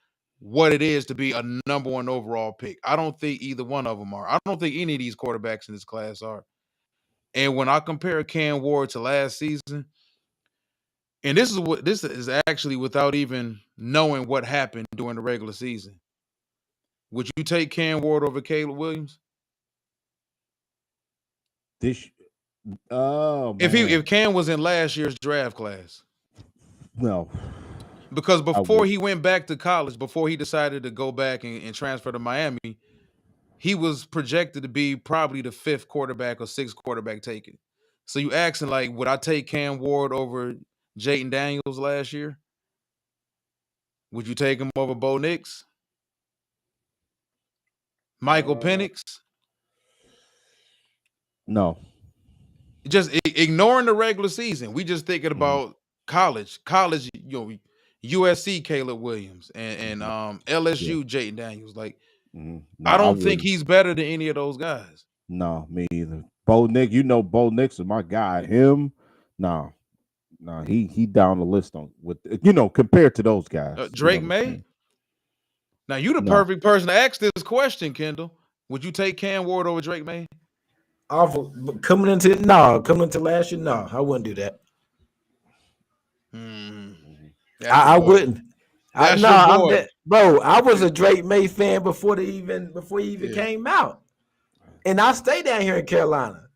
what it is to be a number one overall pick. I don't think either one of them are. I don't think any of these quarterbacks in this class are. And when I compare Cam Ward to last season, and this is actually without even knowing what happened during the regular season. Would you take Cam Ward over Caleb Williams? this oh man, If Cam was in last year's draft class? no, Because I before would. he went back to college, before he decided to go back and transfer to Miami, he was projected to be probably the fifth quarterback or sixth quarterback taken. So you asking like, would I take Cam Ward over Jayden Daniels last year? Would you take him over Bo Nix, Michael uh Penix? no. Just ignoring the regular season. We just thinking Mhm, about college. College, USC Caleb Williams and mhm, yeah. LSU Jayden Daniels. Like, No, I I don't think wouldn't. he's better than any of those guys. No, me either. Bo Nick, Bo Nix is my guy. Him, no, no, he down the list on with compared to those guys. You know Drake what I'm May? saying? Now you the No. perfect person to ask this question, Kendall. Would you take Cam Ward over Drake May? Coming into last year, no, I wouldn't do that. That's your I boy. wouldn't. That's your I'm boy. that, bro. I was a Drake May fan before he even came out, and I stayed down here in Carolina.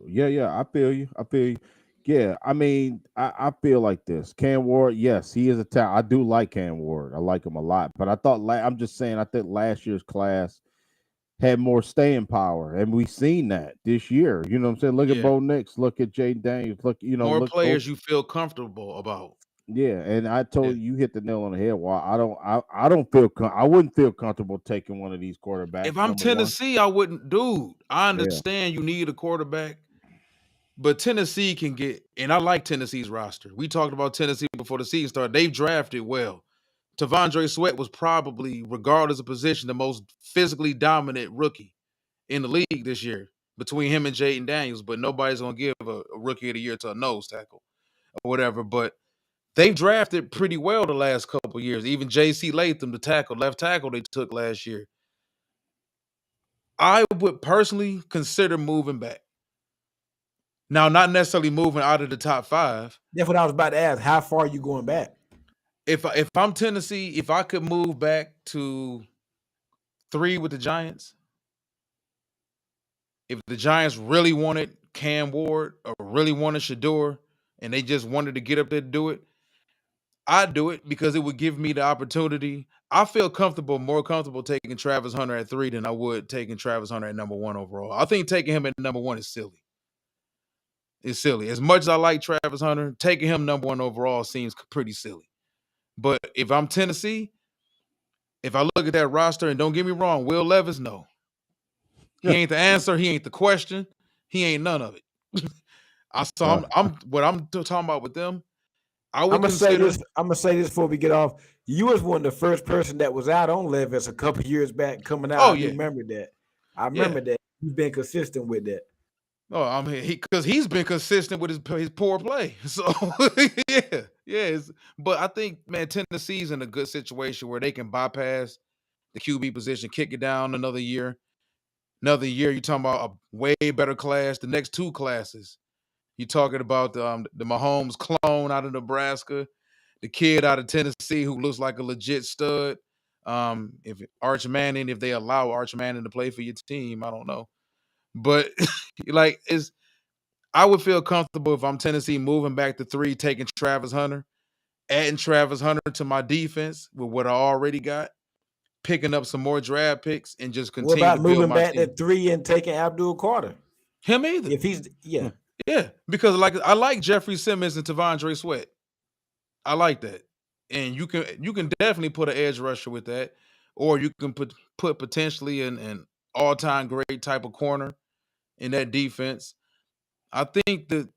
Yeah. I feel you. Yeah, I mean, I feel like this. Cam Ward, yes, he is a talent. I do like Cam Ward. I like him a lot. But I thought, I'm just saying, I think last year's class had more staying power, and we've seen that this year. You know what I'm saying? Look at Bo Nix, look at Jay Daniels, More look players you feel comfortable about. Yeah, and I told you hit the nail on the head. Well, I don't feel I wouldn't feel comfortable taking one of these quarterbacks. If I'm Tennessee, I wouldn't. Dude, I understand you need a quarterback, but Tennessee can get, and I like Tennessee's roster. We talked about Tennessee before the season started. They've drafted well. Tavondre Sweat was probably, regardless of position, the most physically dominant rookie in the league this year between him and Jaden Daniels, but nobody's going to give a rookie of the year to a nose tackle or whatever. But they've drafted pretty well the last couple of years. Even J.C. Latham, the left tackle they took last year. I would personally consider moving back. Now, not necessarily moving out of the top 5. That's what I was about to ask. How far are you going back? If I'm Tennessee, if I could move back to 3 with the Giants, if the Giants really wanted Cam Ward or really wanted Shador and they just wanted to get up there to do it, I'd do it because it would give me the opportunity. I feel more comfortable taking Travis Hunter at 3 than I would taking Travis Hunter at number 1 overall. I think taking him at number 1 is silly. It's silly. As much as I like Travis Hunter, taking him number 1 overall seems pretty silly. But if I'm Tennessee, if I look at that roster, and don't get me wrong, Will Levis, no. He ain't the answer. He ain't the question. He ain't none of it. What I'm talking about with them, I would consider. I'm gonna say this before we get off. You was one of the first person that was out on Levis a couple years back coming out. Oh, I remember that. I remember that. You've been consistent with that. Oh, I mean, because he's been consistent with his poor play. So but I think, man, Tennessee's in a good situation where they can bypass the QB position, kick it down another year. Another year, you're talking about a way better class. The next 2 classes, you're talking about the Mahomes clone out of Nebraska, the kid out of Tennessee who looks like a legit stud. If Arch Manning, if they allow Arch Manning to play for your team, I don't know. But I would feel comfortable if I'm Tennessee moving back to 3, taking Travis Hunter, adding Travis Hunter to my defense with what I already got, picking up some more draft picks, and just continue to build my team. What about moving back to 3 and taking Abdul Carter? Him either. If he's because I like Jeffrey Simmons and Tavondre Sweat. I like that, and you can definitely put an edge rusher with that, or you can put potentially an all-time great type of corner in that defense. I think that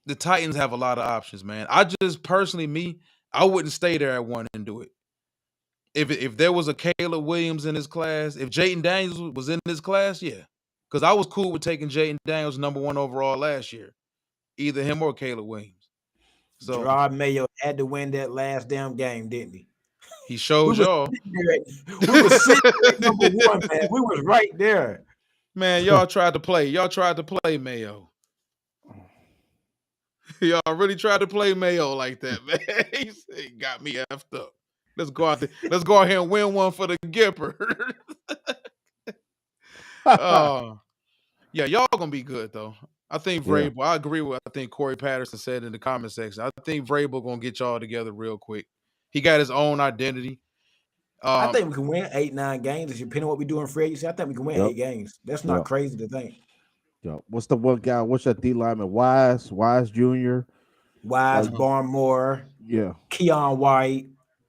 the Titans have a lot of options, man. I just personally, I wouldn't stay there at 1 and do it. If there was a Caleb Williams in his class, if Jaden Daniels was in this class, yeah. Because I was cool with taking Jaden Daniels number 1 overall last year. Either him or Caleb Williams. So Gerard Mayo had to win that last damn game, didn't he? He showed y'all. We were sitting at number 1, man. We was right there. Man, y'all tried to play. Y'all tried to play Mayo. Y'all really tried to play Mayo like that, man. He got me effed up. Let's go out there. Let's go out here and win one for the Gipper. Yeah, y'all gonna be good though. I think Vrabel. I agree with I think Corey Patterson said in the comment section. I think Vrabel gonna get y'all together real quick. He got his own identity. I think we can win 8-9 games. Depending on what we do in free agency, I think we can win 8 games. That's not crazy to think. Yeah. What's the one guy? What's that D lineman? Wise Jr. Wise, Barmore. Yeah. Keon White.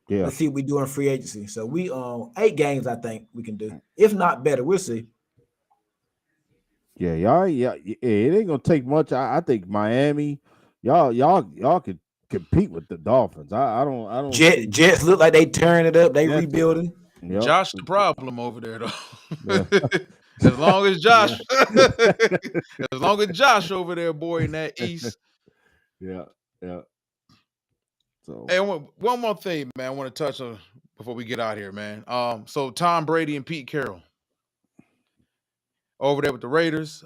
Yeah. Let's see what we do in free agency. So we 8 games, I think we can do. If not better, we'll see. Yeah, it ain't gonna take much. I think Miami, y'all could compete with the Dolphins. I don't. Jets look like they tearing it up. They rebuilding. Yep. Josh the problem over there though. Yeah. As long as Josh, as long as Josh over there, boy, in that East. Yeah. So Hey, one more thing, man. I want to touch on before we get out here, man. So Tom Brady and Pete Carroll over there with the Raiders.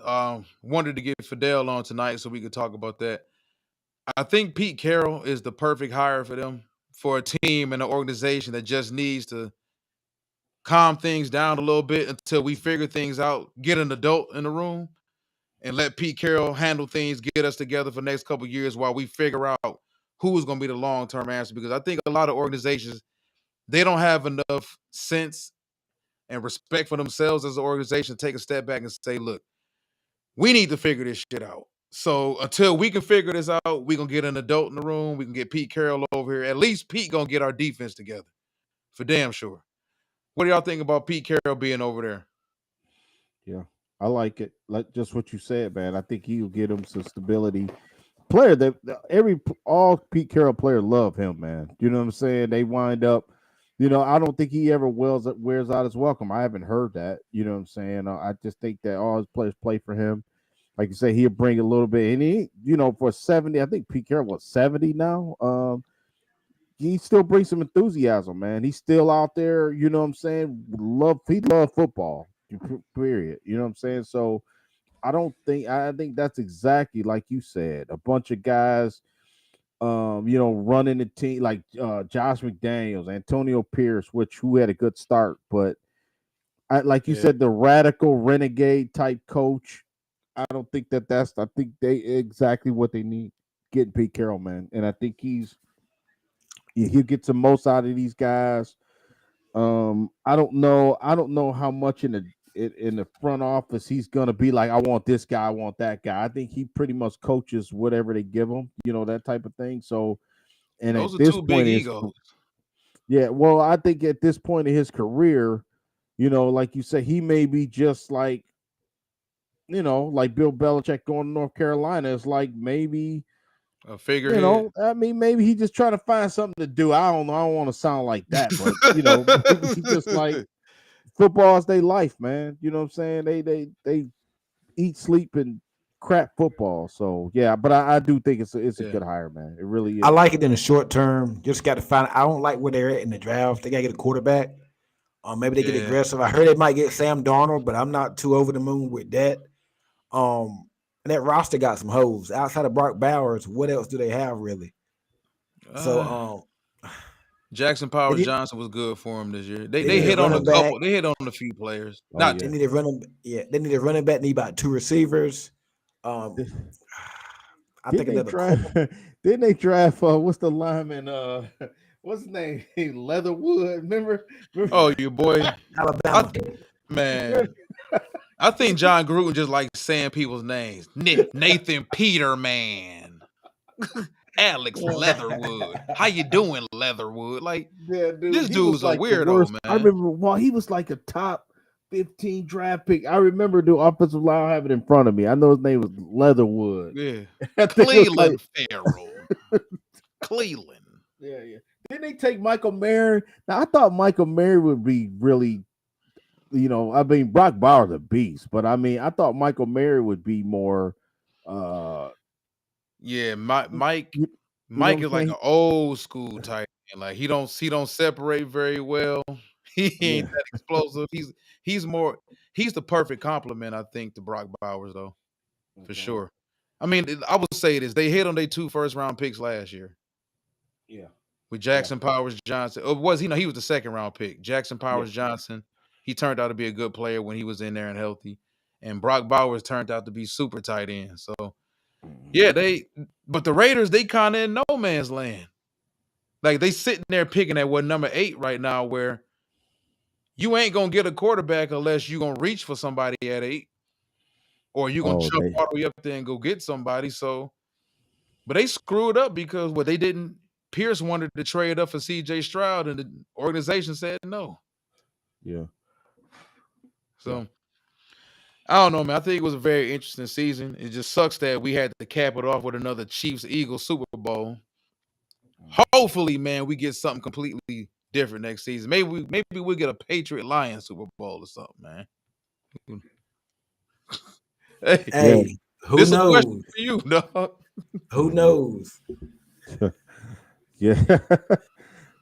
Wanted to get Fidel on tonight so we could talk about that. I think Pete Carroll is the perfect hire for them, for a team and an organization that just needs to calm things down a little bit until we figure things out, get an adult in the room, and let Pete Carroll handle things, get us together for the next couple of years while we figure out who's going to be the long-term answer. Because I think a lot of organizations, they don't have enough sense and respect for themselves as an organization to take a step back and say, look, we need to figure this shit out. So until we can figure this out, we're going to get an adult in the room. We can get Pete Carroll over here. At least Pete going to get our defense together for damn sure. What do y'all think about Pete Carroll being over there? yeah, I like it. Like just what you said, man. I think he'll get him some stability. Player that all Pete Carroll player love him, man. You know what I'm saying? They wind up, I don't think he ever wears out his welcome. I haven't heard that. You know what I'm saying? I just think that all his players play for him. Like you say, he'll bring a little bit, and for 70, I think Pete Carroll was 70 now. He still brings some enthusiasm, man. He's still out there. You know what I'm saying? He loved football. Period. You know what I'm saying? So I think that's exactly like you said. A bunch of guys, running the team like Josh McDaniels, Antonio Pierce, who had a good start, but like you said, the radical renegade type coach. I don't think that's. I think they exactly what they need. Getting Pete Carroll, man, and I think he'll get the most out of these guys. I don't know. I don't know how much in the front office he's gonna be like. I want this guy. I want that guy. I think he pretty much coaches whatever they give him. That type of thing. So, and Those at are this two big point, egos. yeah. Well, I think at this point in his career, like you said, he may be just like, like Bill Belichick going to North Carolina. It's like maybe. A figurehead. I mean, maybe he just trying to find something to do. I don't know. I don't want to sound like that, but maybe he just like football's their life, man. You know what I'm saying? They eat, sleep, and crap football. So yeah, but I do think it's a good hire, man. It really is. I like it in the short term. Just got to find. I don't like where they're at in the draft. They got to get a quarterback. Maybe they get aggressive. I heard they might get Sam Darnold, but I'm not too over the moon with that. And that roster got some holes outside of Brock Bowers. What else do they have really? So, Jackson Powers Johnson was good for him this year. They need hit a on a running back. couple. They hit on a few players. They need a running. Yeah, they need a running back. Need about 2 receivers. I think didn't they draft what's the lineman? What's his name? Leatherwood. Remember? Oh, your boy Alabama. Man. I think John Gruden just likes saying people's names. Nathan Peterman. Alex Leatherwood. How you doing, Leatherwood? Like, yeah, dude, this dude's like a weirdo, man. I remember, he was like a top 15 draft pick. I remember the offensive line. I have it in front of me. I know his name was Leatherwood. Yeah. Cleveland Farrell. Cleveland. Yeah. Didn't they take Michael Mayer? Now, I thought Michael Mayer would be really, I mean, Brock Bowers a beast, but I mean, I thought Michael Mayer would be more. Yeah, Mike is like an old school type. Like he don't separate very well. He ain't that explosive. He's the perfect complement, I think, to Brock Bowers, though, for sure. I mean, I would say this: they hit on their 2 first-round picks last year. Yeah, with Jackson Powers Johnson. Or was he? No, he was the 2nd-round pick. Jackson Powers Johnson. He turned out to be a good player when he was in there and healthy. And Brock Bowers turned out to be super tight end. So yeah, but the Raiders, they kind of in no man's land. Like they sitting there picking at number 8 right now, where you ain't gonna get a quarterback unless you gonna reach for somebody at 8, or you gonna jump all the way up there and go get somebody. So, but they screwed up because they didn't. Pierce wanted to trade up for C.J. Stroud, and the organization said no. Yeah. So. I don't know, man. I think it was a very interesting season. It just sucks that we had to cap it off with another Chiefs-Eagles Super Bowl. Hopefully, man, we get something completely different next season. Maybe we'll get a Patriot-Lions Super Bowl or something, man. Hey, who knows? A question for you, dog. Who knows? Yeah.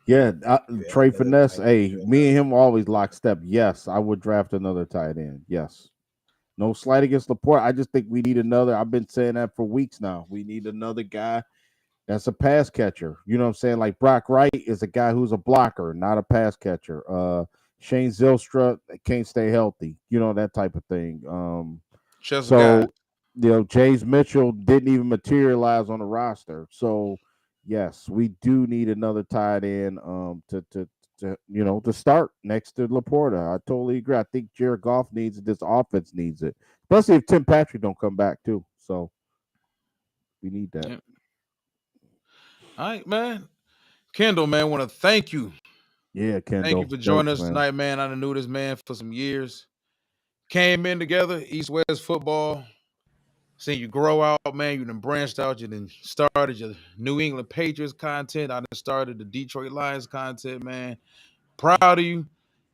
Yeah, Yeah, Trey another Finesse. tight end Hey, draft. me and him always lockstep. Yes, I would draft another tight end. Yes, no slight against Laporte. I just think we need another. I've been saying that for weeks now. We need another guy that's a pass catcher. You know what I'm saying? Like Brock Wright is a guy who's a blocker, not a pass catcher. Shane Zylstra can't stay healthy. You know that type of thing. Just a guy. So James Mitchell didn't even materialize on the roster. So yes, we do need another tight end to start next to Laporta. I totally agree. I think Jared Goff needs it. This offense needs it, especially if Tim Patrick don't come back too. So we need that. Yeah. All right, man. Kendall, man, want to thank you. Yeah, Thank you Kendall. for joining Thanks, us man. tonight, man. I done knew this man for some years. Came in together, East West football. Seen you grow out, man. You done branched out. You done started your New England Patriots content. I done started the Detroit Lions content, man. Proud of you.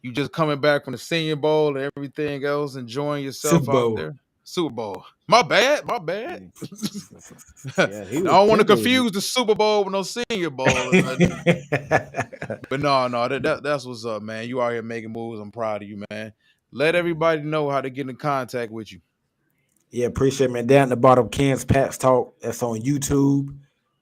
You just coming back from the Senior Bowl and everything else, enjoying Super yourself out Bowl. there. Super Bowl. My bad. My bad. I Yeah, he was don't want to Kendall. confuse the Super Bowl with no Senior Bowl or nothing. But no, that's what's up, man. You out here making moves. I'm proud of you, man. Let everybody know how to get in contact with you. Yeah, appreciate it, man. Down at the bottom, Ken's Pats Talk. That's on YouTube.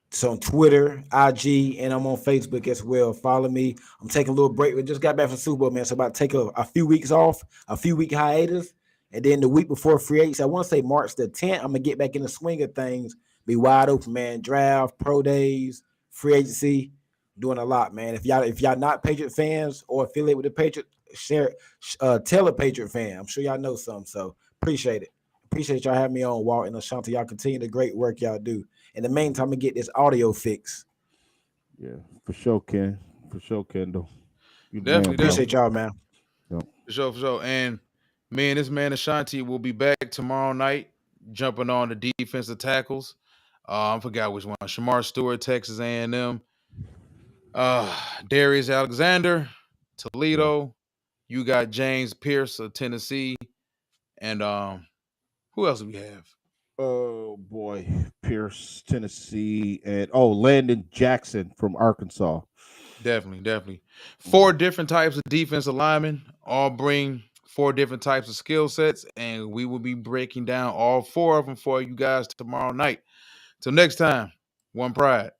It's on Twitter, IG, and I'm on Facebook as well. Follow me. I'm taking a little break. We just got back from Super Bowl, man. So about to take a few weeks off, a few week hiatus. And then the week before free agency, I want to say March the 10th, I'm gonna get back in the swing of things. Be wide open, man. Draft, pro days, free agency, doing a lot, man. If y'all not Patriot fans or affiliate with the Patriot, tell a Patriot fan. I'm sure y'all know some. So appreciate it. Appreciate y'all having me on, Walt and Ashanti. Y'all continue the great work y'all do. In the meantime, I'm gonna get this audio fixed. Yeah, for sure, Ken. For sure, Kendall. You the man, Definitely, bro. Appreciate definitely. y'all, man. Yep. For sure, for sure. And me and this man Ashanti will be back tomorrow night, jumping on the defensive tackles. I forgot which one. Shamar Stewart, Texas A&M. Darius Alexander, Yeah. Toledo. You got James Pierce of Tennessee. And who else do we have? Oh boy, Pierce, Tennessee, and Landon Jackson from Arkansas. Definitely, definitely. Mhm. 4 different types of defensive linemen, all bring 4 different types of skill sets, and we will be breaking down all 4 of them for you guys tomorrow night. Till next time, one pride.